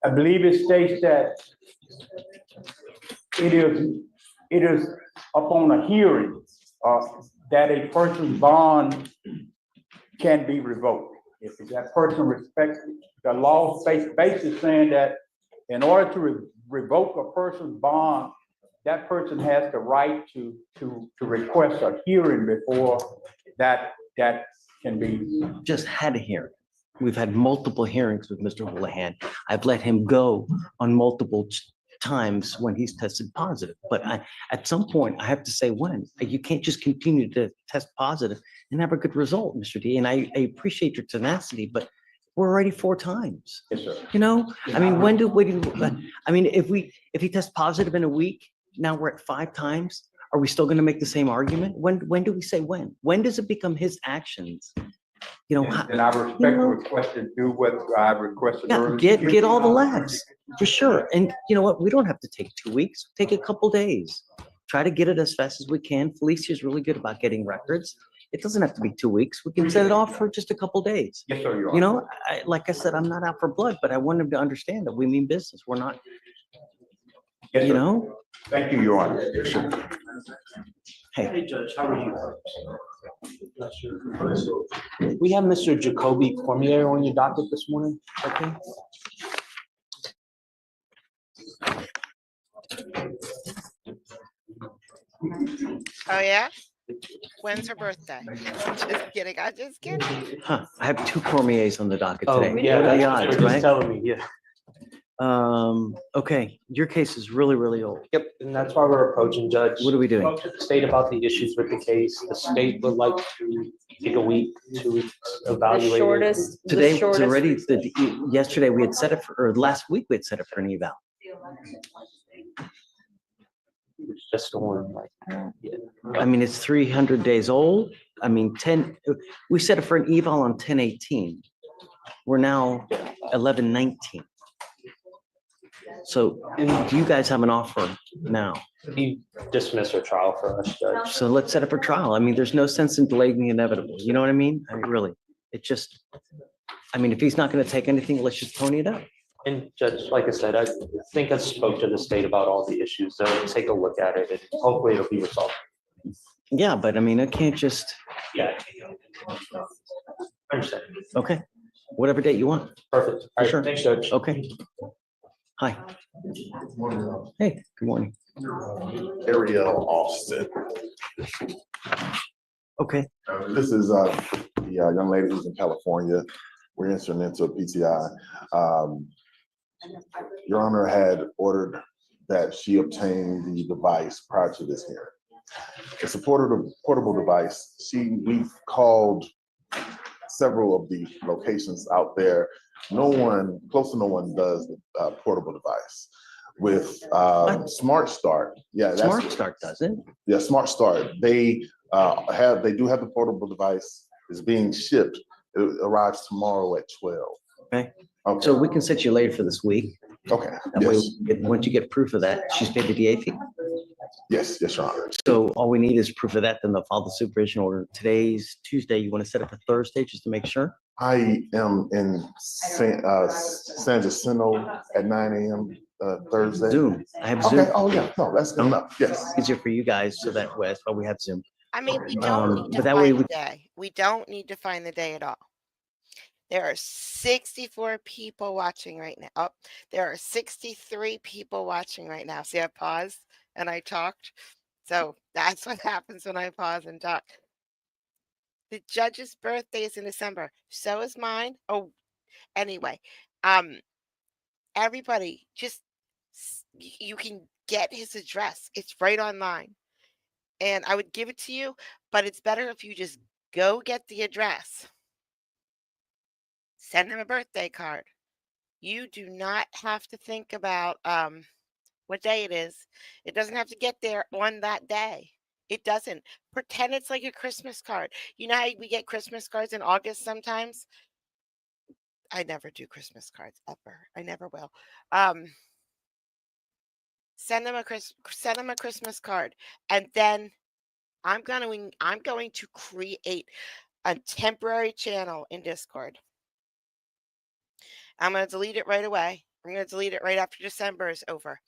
I believe it states that it is upon a hearing that a person's bond can be revoked. If that person respects the law basis saying that in order to revoke a person's bond, that person has the right to request a hearing before that can be.
Just had a hearing. We've had multiple hearings with Mr. Houlihan. I've let him go on multiple times when he's tested positive. But at some point, I have to say when. You can't just continue to test positive and have a good result, Mr. D. And I appreciate your tenacity, but we're already 4 times.
Yes, sir.
You know, I mean, I mean, if he tests positive in a week, now we're at 5 times. Are we still going to make the same argument? When do we say when? When does it become his actions? You know,
And I respect the request to do what I requested.
yeah,
earlier.
get all the labs for sure. And you know what? We don't have to take 2 weeks. Take a couple days. Try to get it as fast as we can. Felicia's really good about getting records. It doesn't have to be 2 weeks. We can set it off for just a couple days.
Yes, sir, you are.
You know, like I said, I'm not out for blood, but I want him to understand that we mean business. We're not,
Yes,
you
sir.
know?
Thank you, Your Honor.
Hey,
Judge, how are you? We have Mr. Jacoby Cormier on your docket this morning.
okay.
Oh, yeah? When's her birthday? Just kidding. I'm just kidding.
Huh, I have 2 Cormiers on the docket
Oh,
today.
yeah,
What are the
that's what
odds,
you were just
right?
telling me, yeah.
Okay, your case is really, really old.
Yep, and that's why we're approaching, Judge.
What are we doing?
Spoke to the state about the issues with the case. The state would like to take a week, 2 weeks, evaluate it.
Today was already, yesterday we had set it for, or last week we had set it for an eval.
Just on like, yeah.
I mean, it's 300 days old. I mean, we set it for an eval on 10/18. We're now 11/19. So do you guys have an offer now?
He dismissed our trial for us, Judge.
So let's set it for trial. I mean, there's no sense in delaying the inevitable. You know what I mean? I mean, really, it just, I mean, if he's not going to take anything, let's just pony it up.
And Judge, like I said, I think I spoke to the state about all the issues. They'll take a look at it and hopefully it'll be resolved.
Yeah, but I mean, I can't just,
Yeah. I understand.
okay, whatever date you want.
Perfect. All right,
Sure.
thanks, Judge.
Okay. Hi. Hey, good morning.
Ariel Austin.
Okay.
This is the young lady who's in California. We're entering into a PTI. Your Honor had ordered that she obtain the device prior to this hearing. It's a portable device. We've called several of the locations out there. Close to no one does the portable device. With Smart Start, yeah,
Smart Start does it?
Yeah, Smart Start. They do have the portable device. It's being shipped. It arrives tomorrow at 12.
Okay.
Okay.
So we can set you later for this week.
Okay.
That way,
Yes.
once you get proof of that, she's paid the DA fee.
Yes, Your Honor.
So all we need is proof of that, then they'll file the supervision order. Today's Tuesday. You want to set it for Thursday just to make sure?
I am in San Jacinto at 9 a.m. Thursday.
Zoom. I have Zoom.
Okay. Oh, yeah. No, that's good enough. Yes.
Easier for you guys, so that way, that's why we have Zoom.
I mean, we don't need to
but that way
find
we-
the day. We don't need to find the day at all. There are 64 people watching right now. Oh, there are 63 people watching right now. See, I paused and I talked. So that's what happens when I pause and talk. The judge's birthday is in December. So is mine. Oh, anyway, everybody just you can get his address. It's right online. And I would give it to you, but it's better if you just go get the address. Send him a birthday card. You do not have to think about what day it is. It doesn't have to get there on that day. It doesn't. Pretend it's like a Christmas card. You know how we get Christmas cards in August sometimes? I never do Christmas cards ever. I never will. Send them a Christmas card, and then I'm going to create a temporary channel in Discord. I'm going to delete it right away. I'm going to delete it right after December is over.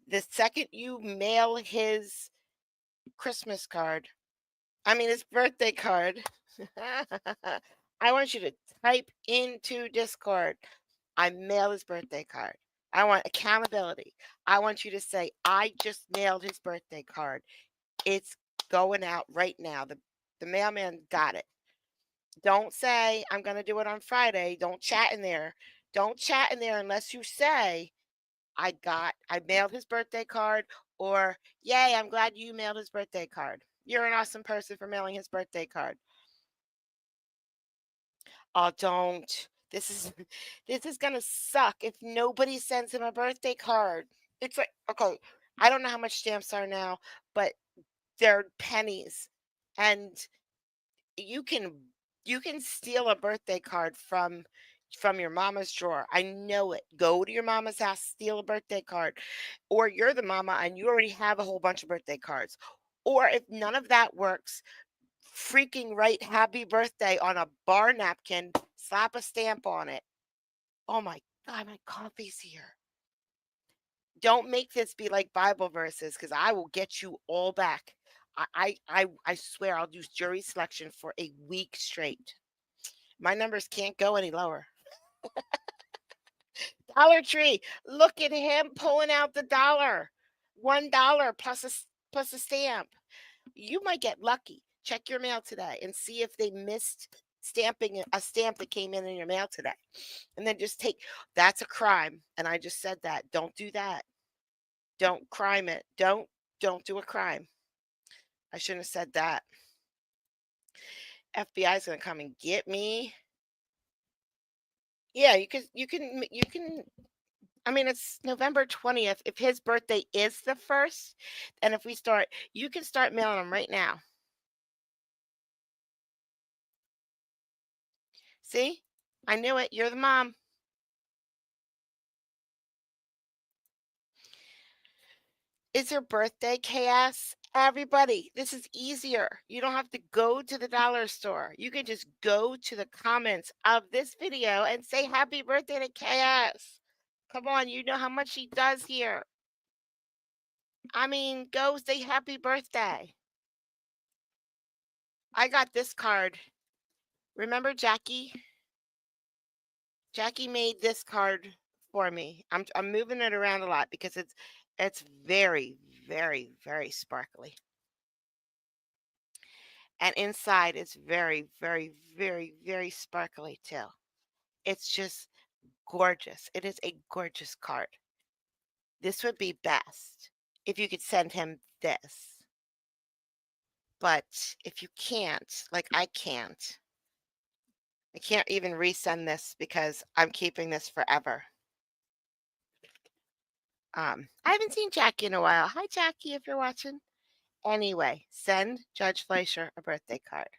The second you mail his Christmas card, his birthday card, I want you to type into Discord, I mail his birthday card. I want accountability. I want you to say, I just mailed his birthday card. It's going out right now. The mailman got it. Don't say, I'm going to do it on Friday. Don't chat in there. Don't chat in there unless you say, I mailed his birthday card, or yay, I'm glad you mailed his birthday card. You're an awesome person for mailing his birthday card. Oh, don't. This is this is gonna suck if nobody sends him a birthday card. It's like, okay, I don't know how much stamps are now, but they're pennies. And you can you can steal a birthday card from your mama's drawer. I know it. Go to your mama's house, steal a birthday card. Or you're the mama and you already have a whole bunch of birthday cards. Or if none of that works, freaking write happy birthday on a bar napkin, slap a stamp on it. Oh my God, my coffee's here. Don't make this be like Bible verses, because I will get you all back. I swear I'll do jury selection for a week straight. My numbers can't go any lower. Dollar Tree, look at him pulling out the dollar. $1 plus a stamp. You might get lucky. Check your mail today and see if they missed stamping a stamp that came in your mail today. And then just that's a crime. And I just said that. Don't do that. Don't crime it. Don't do a crime. I shouldn't have said that. FBI is going to come and get me. Yeah, you can. I mean, it's November 20th. If his birthday is the 1st, and if you can start mailing them right now. See? I knew it. You're the mom. It's your birthday, KS. Everybody, this is easier. You don't have to go to the dollar store. You can just go to the comments of this video and say happy birthday to KS. Come on, you know how much he does here. I mean, go say happy birthday. I got this card. Remember Jackie? Jackie made this card for me. I'm moving it around a lot because it's very, very, very sparkly. And inside it's very, very, very, very sparkly too. It's just gorgeous. It is a gorgeous card. This would be best if you could send him this. But if you can't, like I can't even resend this because I'm keeping this forever. I haven't seen Jackie in a while. Hi, Jackie, if you're watching. Anyway, send Judge Fleischer a birthday card.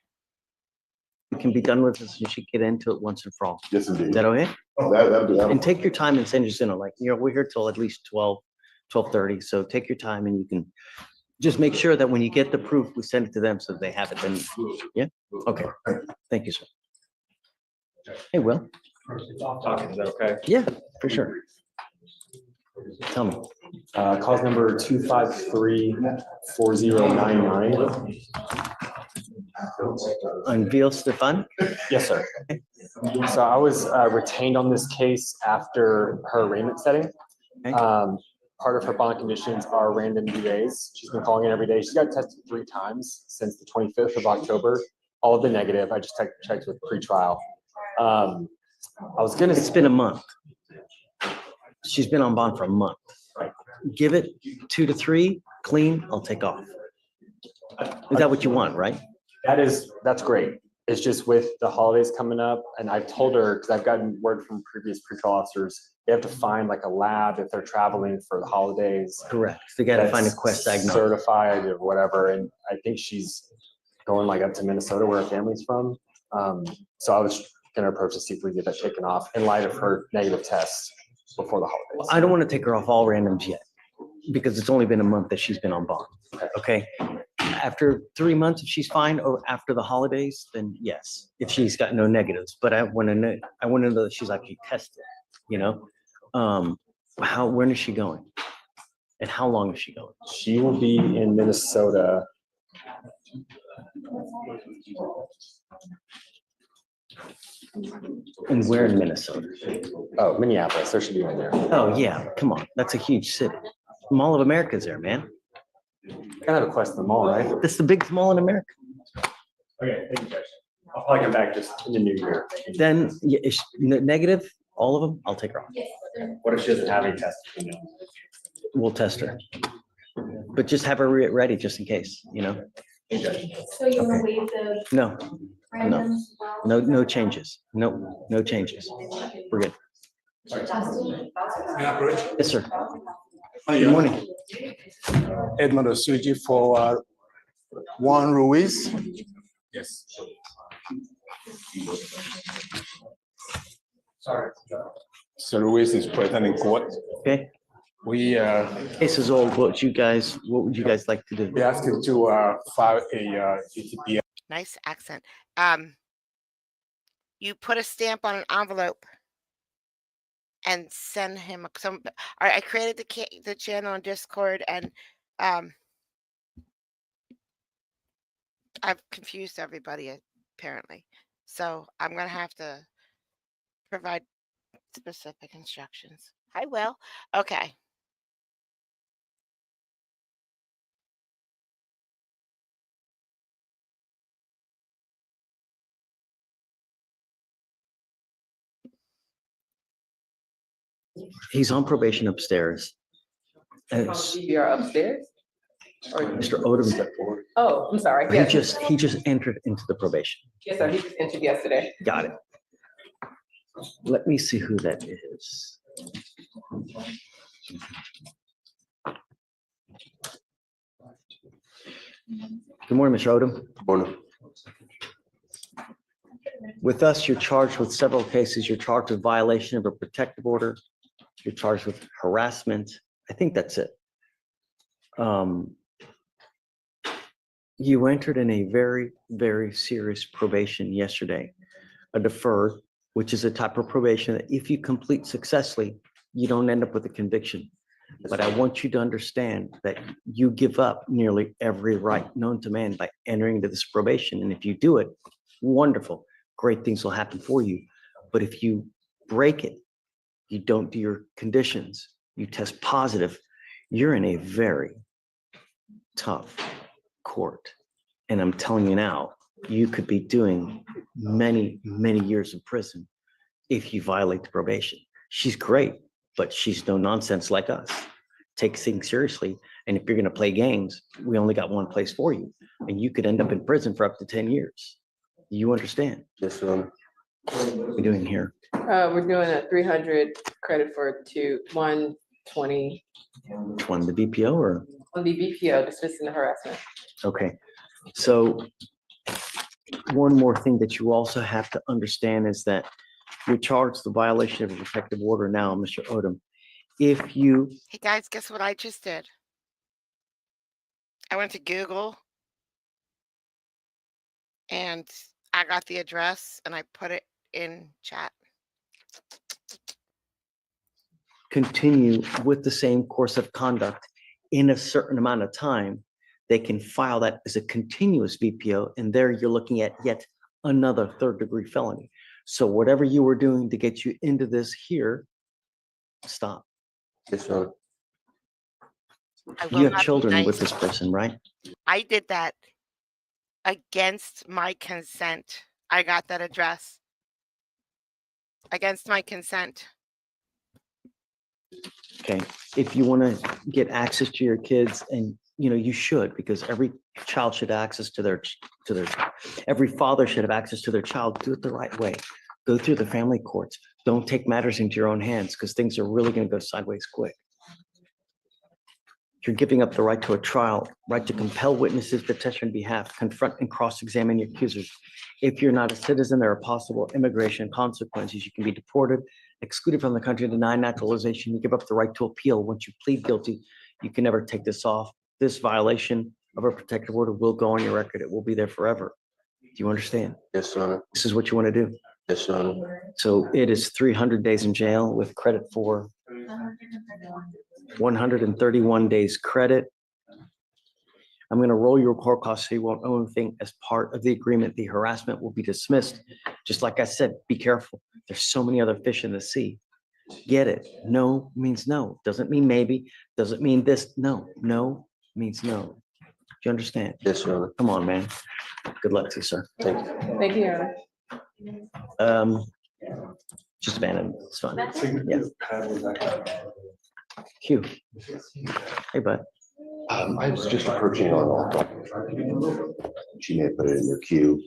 Can be done with this and she get into it once and for all.
Yes, indeed.
Is that okay?
Oh, that'd be.
And take your time and send us in, like, we're here till at least 12:30. So take your time and you can just make sure that when you get the proof, we send it to them so they have it. Then, yeah? Okay. Thank you, sir. Hey, Will.
Talking, is that okay?
Yeah, for sure. Tell me.
Cause number 2534099.
Unveil Stefan?
Yes, sir. So I was retained on this case after her arraignment setting. Part of her bond conditions are random DAs. She's been calling in every day. She's got tested 3 times since the 25th of October. All of the negative. I just checked with pretrial.
It's been a month. She's been on bond for a month. Give it 2 to 3, clean, I'll take off. Is that what you want, right?
That's great. It's just with the holidays coming up, and I've told her, because I've gotten word from previous pretrial officers, they have to find like a lab if they're traveling for the holidays.
Correct. They got to find a Quest diagnostic.
Certified or whatever, and I think she's going like up to Minnesota where her family's from. So I was gonna approach to see if we could get that taken off in light of her negative tests before the holidays.
I don't want to take her off all randoms yet because it's only been a month that she's been on bond. Okay. After 3 months, if she's fine, or after the holidays, then yes, if she's got no negatives. But I want to know that she's actually tested, when is she going? And how long is she going?
She will be in Minnesota.
And where in Minnesota?
Oh, Minneapolis. There should be one there.
Oh yeah, come on. That's a huge city. Mall of America's there, man.
Kind of a Quest in the mall, right?
That's the biggest mall in America.
Okay, thank you, Judge. I'll probably come back just in the new year.
Then negative, all of them, I'll take her off.
Yes, sir.
What if she doesn't have any tests?
We'll test her. But just have her ready just in case, you know?
So you want to waive the
No,
randoms as well?
no changes. No changes. We're good.
Justin?
Yes, sir. Good morning.
Edmund Osuji for Juan Ruiz. Yes. So Ruiz is present in court.
Okay.
We
Case is old. What would you guys like to do?
we asked him to file a GTP.
Nice accent. You put a stamp on an envelope and send him some. All right, I created the channel on Discord, and I've confused everybody apparently. So I'm gonna have to provide specific instructions. I will. Okay.
He's on probation upstairs.
You're upstairs? Or
Mr. Odom's at 4.
Oh, I'm sorry.
He
Yes.
just entered into the probation.
Yes, sir. He just entered yesterday.
Got it. Let me see who that is. Good morning, Mr. Odom.
Morning.
With us, you're charged with several cases. You're charged with violation of a protective order. You're charged with harassment. I think that's it. You entered in a very, very serious probation yesterday, a deferred, which is a type of probation that if you complete successfully, you don't end up with a conviction. But I want you to understand that you give up nearly every right known to man by entering into this probation. And if you do it, wonderful, great things will happen for you. But if you break it, you don't do your conditions, you test positive, you're in a very tough court. And I'm telling you now, you could be doing many, many years in prison if you violate the probation. She's great, but she's no nonsense like us. Take things seriously. And if you're going to play games, we only got one place for you. And you could end up in prison for up to 10 years. You understand?
Yes, sir.
What are we doing here?
We're doing a 300 credit for 120
Which one, the BPO or?
on the BPO, dismissing the harassment.
Okay, so one more thing that you also have to understand is that you're charged the violation of a protective order now, Mr. Odom. If you,
Hey guys, guess what I just did? I went to Google and I got the address and I put it in chat.
continue with the same course of conduct in a certain amount of time, they can file that as a continuous VPO, and there you're looking at yet another third-degree felony. So whatever you were doing to get you into this here, stop.
Yes, sir.
You have children with this person, right?
I did that against my consent. I got that address against my consent.
Okay, if you want to get access to your kids, and you know you should, because every child should have access to their every father should have access to their child. Do it the right way. Go through the family courts. Don't take matters into your own hands, because things are really going to go sideways quick. You're giving up the right to a trial, right to compel witnesses to testify on behalf, confront and cross-examine your accusers. If you're not a citizen, there are possible immigration consequences. You can be deported, excluded from the country, denied naturalization. You give up the right to appeal. Once you plead guilty, you can never take this off. This violation of a protective order will go on your record. It will be there forever. Do you understand?
Yes, sir.
This is what you want to do.
Yes, sir.
So it is 300 days in jail with credit for 131 days credit. I'm going to roll your court costs so you won't owe anything. As part of the agreement, the harassment will be dismissed. Just like I said, be careful. There's so many other fish in the sea. Get it? No means no. Doesn't mean maybe. Doesn't mean this. No. No means no. Do you understand?
Yes, sir.
Come on, man. Good luck to you, sir.
Thank you.
Thank you, Your Honor.
Just abandoned, it's fine. Yeah. Q. Hey, bud.
I was just approaching on. She may put it in your queue.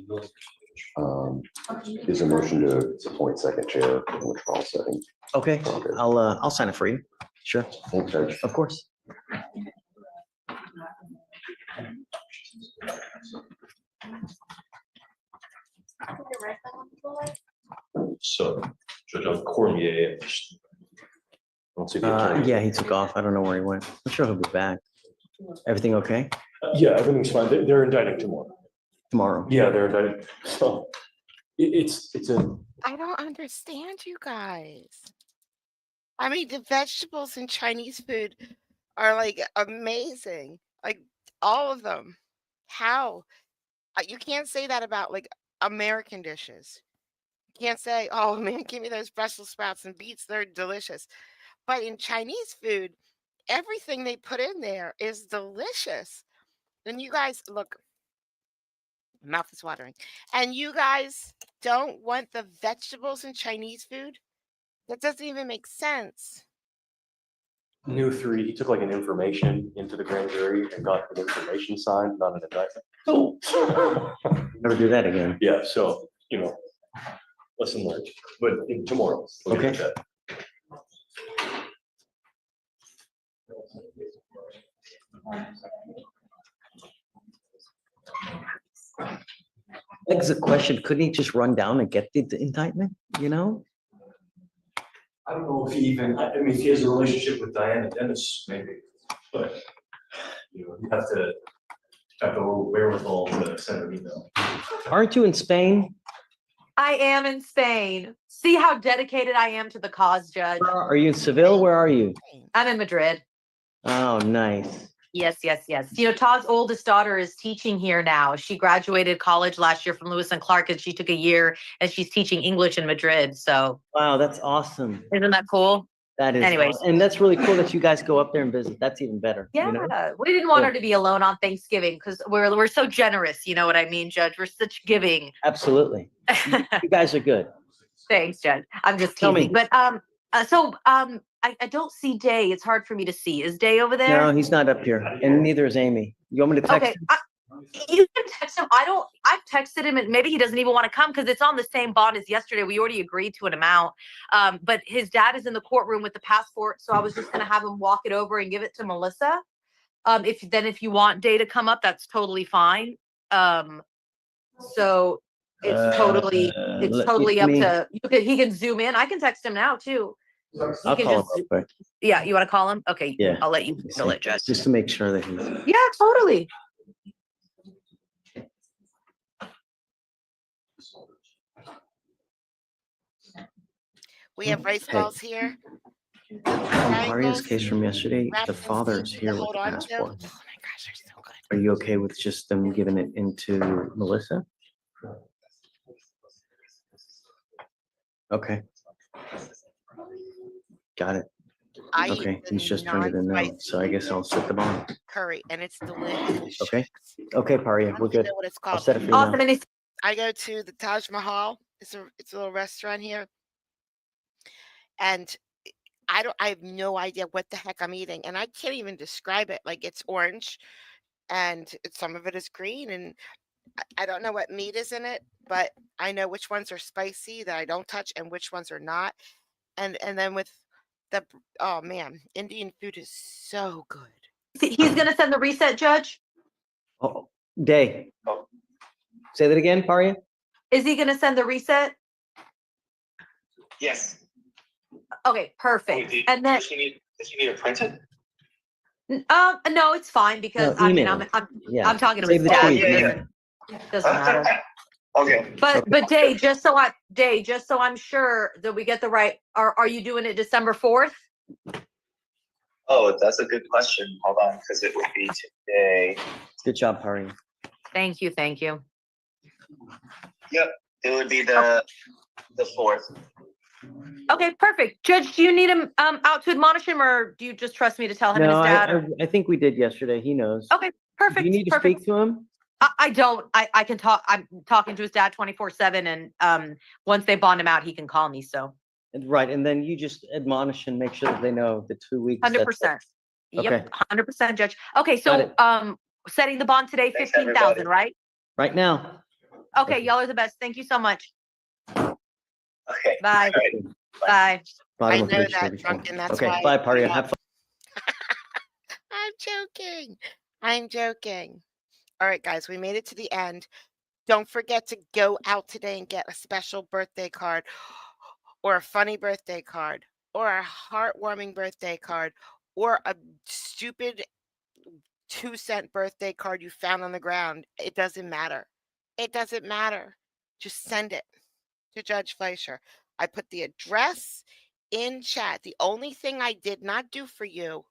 Is a motion to appoint second chair in the withdrawal setting.
Okay, I'll sign it for you. Sure.
Thanks, Judge.
Of course.
So, Judge Cormier. Don't see the attorney.
Yeah, he took off. I don't know where he went. I'm sure he'll be back. Everything okay?
Yeah, everything's fine. They're indicting tomorrow.
Tomorrow?
Yeah, they're indicting. So it's a,
I don't understand you guys. I mean, the vegetables in Chinese food are like amazing. Like all of them. How? You can't say that about like American dishes. You can't say, oh man, give me those Brussels sprouts and beets. They're delicious. But in Chinese food, everything they put in there is delicious. And you guys, look, my mouth is watering. And you guys don't want the vegetables in Chinese food? That doesn't even make sense.
new three, he took like an information into the grand jury and got an information signed, not an indictment.
Never do that again.
Yeah, so, lesson learned, but tomorrow. we'll get
Okay.
to that.
Exit question, couldn't he just run down and get the indictment,
I don't know if he even, I mean, if he has a relationship with Diana Dennis, maybe, but, you have to have the wherewithal to send an email.
Aren't you in Spain?
I am in Spain. See how dedicated I am to the cause, Judge.
Are you in Seville? Where are you?
I'm in Madrid.
Oh, nice.
Yes, yes, yes. Todd's oldest daughter is teaching here now. She graduated college last year from Lewis and Clark, and she took a year and she's teaching English in Madrid. So
Wow, that's awesome.
isn't that cool?
That is.
Anyways.
Awesome. And that's really cool that you guys go up there and visit. That's even better.
Yeah,
You know?
we didn't want her
Cool.
to be alone on Thanksgiving because we're so generous. You know what I mean, Judge? We're such giving.
Absolutely. You guys are good.
Thanks, Judge. I'm just
Tell me.
teasing. But I don't see Day. It's hard for me to see. Is Day over there?
No, he's not up here, and neither is Amy. You want me to text
Okay.
him?
You can text him. I've texted him and maybe he doesn't even want to come because it's on the same bond as yesterday. We already agreed to an amount. But his dad is in the courtroom with the passport. So I was just going to have him walk it over and give it to Melissa. If you want Day to come up, that's totally fine. So it's totally up to, he can zoom in. I can text him now too.
I'll
can
call him
just-
real quick.
Yeah. You want to call him? Okay.
Yeah.
I'll let you handle it, Judge.
Just to make sure that he's.
Yeah, totally.
We have rice
Hey.
balls here.
Maria's case from yesterday,
wrapped
the
in
father's
seeds to
here with
hold
the
on to.
passport.
Oh my gosh, they're so good.
Are you okay with just them giving it into Melissa? Okay. Got it.
I eat
Okay,
the
he's just turned it in now,
non-spicy
so I guess I'll set the bond.
curry, and it's delicious.
Okay, okay, Paria, we're
You
good.
know what it's
I'll
called.
set it for you now.
I go to the Taj Mahal. It's a little restaurant here, and I have no idea what the heck I'm eating, and I can't even describe it. Like it's orange, and some of it is green, and I don't know what meat is in it, but I know which ones are spicy that I don't touch, and which ones are not. And then with oh man, Indian food is so good.
He's going to send the reset, Judge.
Oh, Day. Say that again, Paria?
Is he going to send the reset?
Yes.
Okay, perfect. And then,
Does she need to print it?
no, it's fine because
No,
I mean,
email.
I'm talking to
Save
his
the
dad.
tweet.
Yeah.
Doesn't matter.
Okay.
But Day, just so I'm sure that we get the right. Are you doing it December 4th?
Oh, that's a good question. Hold on, because it would be today.
Good job, Paria.
Thank you.
Yep, it would be the 4th.
Okay, perfect. Judge, do you need him out to admonish him, or do you just trust me to tell him and
No,
his dad?
I think we did yesterday. He knows.
Okay, perfect.
Do you need to
perfect.
speak to him?
I don't. I can talk. I'm talking to his dad 24/7, and once they bond him out, he can call me. So
Right, and then you just admonish and make sure that they know the 2 weeks.
100%.
Okay.
Yep, 100%, Judge. Okay,
Got
so setting the bond today,
Thanks,
15,000,
everybody.
right?
Right now.
Okay, y'all are the best. Thank you so much.
Okay.
Bye.
All right.
Bye.
I
Bottom of
know
page
that,
34.
Drunken, that's
Okay,
why.
bye, Paria. Have fun.
I'm joking. I'm joking. All right, guys, we made it to the end. Don't forget to go out today and get a special birthday card or a funny birthday card or a heartwarming birthday card or a stupid 2-cent birthday card you found on the ground. It doesn't matter. It doesn't matter. Just send it to Judge Fleischer. I put the address in chat. The only thing I did not do for you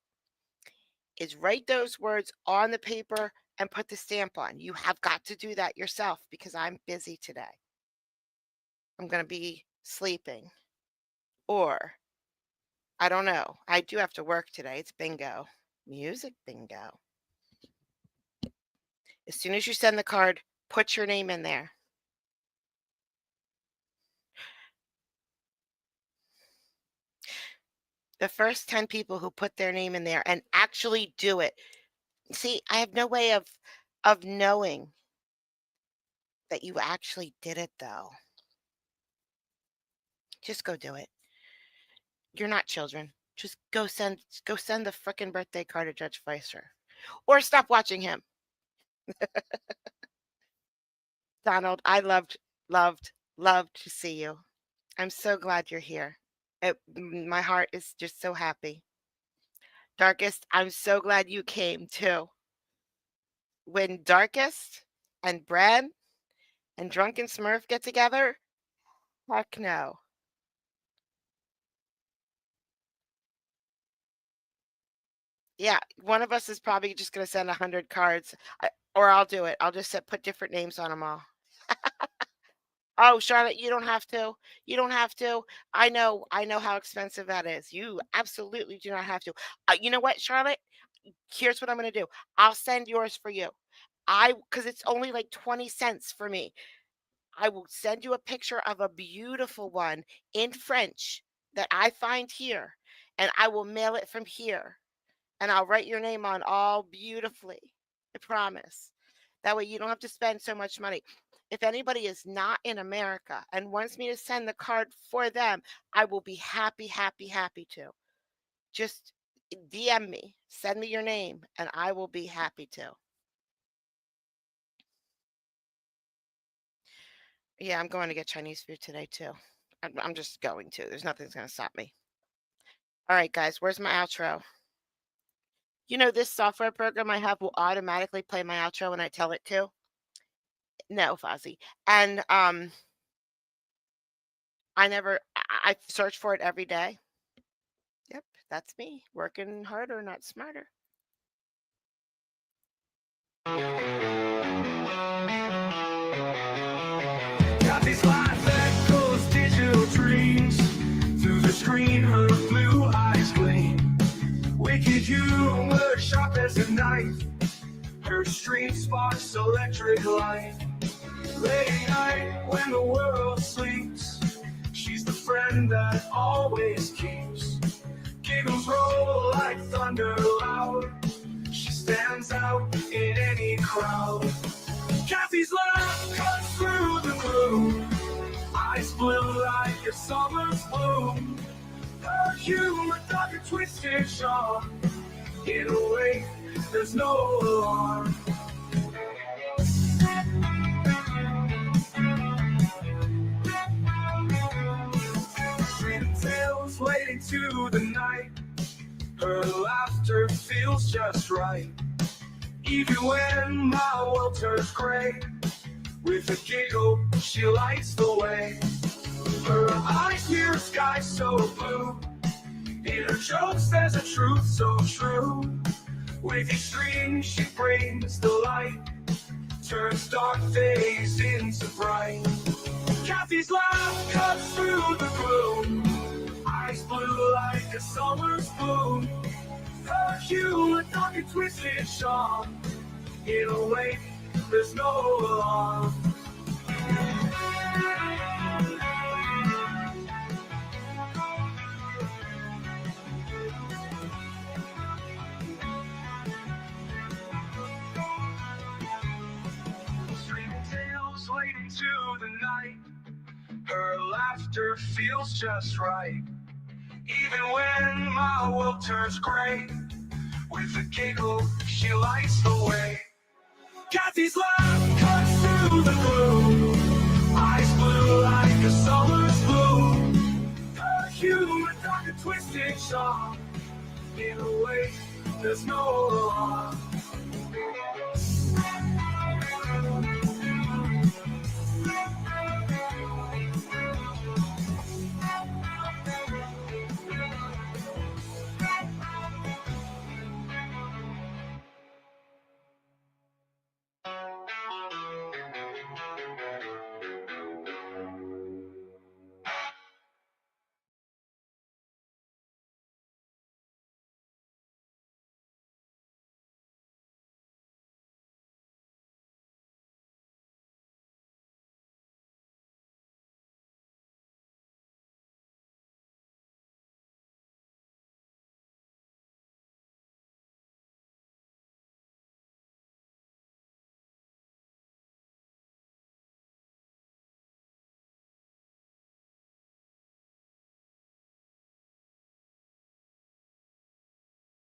is write those words on the paper and put the stamp on. You have got to do that yourself because I'm busy today. I'm going to be sleeping. Or, I don't know. I do have to work today. It's bingo. Music bingo. As soon as you send the card, put your name in there. The first 10 people who put their name in there and actually do it. See, I have no way of knowing that you actually did it, though. Just go do it. You're not children. Just go send the frickin' birthday card to Judge Fleischer. Or stop watching him. Donald, I loved to see you. I'm so glad you're here. My heart is just so happy. Darkest, I'm so glad you came too. When Darkest and Brad and Drunken Smurf get together, heck no. Yeah, one of us is probably just going to send 100 cards, or I'll do it. I'll just put different names on them all. Oh, Charlotte, you don't have to. You don't have to. I know how expensive that is. You absolutely do not have to. You know what, Charlotte? Here's what I'm going to do. I'll send yours for you. Because it's only like 20 cents for me. I will send you a picture of a beautiful one in French that I find here, and I will mail it from here. And I'll write your name on all beautifully. I promise. That way you don't have to spend so much money. If anybody is not in America and wants me to send the card for them, I will be happy to. Just DM me, send me your name, and I will be happy to. Yeah, I'm going to get Chinese food today too. I'm just going to. There's nothing that's going to stop me. All right, guys, where's my outro? You know, this software program I have will automatically play my outro when I tell it to. No, Fozzie. And I search for it every day. Yep, that's me. Working harder, not smarter.
Got these lights that goes digital dreams. Through the screen, her blue eyes gleam. Wicked humor, sharp as a knife. Her stream sparks electric light. Late night when the world sleeps, she's the friend that always keeps. Giggles roll like thunder loud. She stands out in any crowd. Kathy's laugh cuts through the gloom. Eyes blue like a summer's bloom. Her humor dark and twisted, sharp. In a way, there's no alarm. Tales waiting to the night. Her laughter feels just right. Even when my world turns gray, with a giggle she lights the way. Her eyes near a sky so blue. In her jokes there's a truth so true. With each string she brings the light. Turns dark days into bright. Kathy's laugh cuts through the gloom. Eyes blue like a summer's bloom. Her humor dark and twisted, sharp. In a way, there's no alarm. Streaming tales late into the night. Her laughter feels just right. Even when my world turns gray, with a giggle, she lights the way. Kathy's laugh cuts through the gloom, eyes blue like a summer's bloom. Her humor dark and twisted sharp, in a way there's no alarm.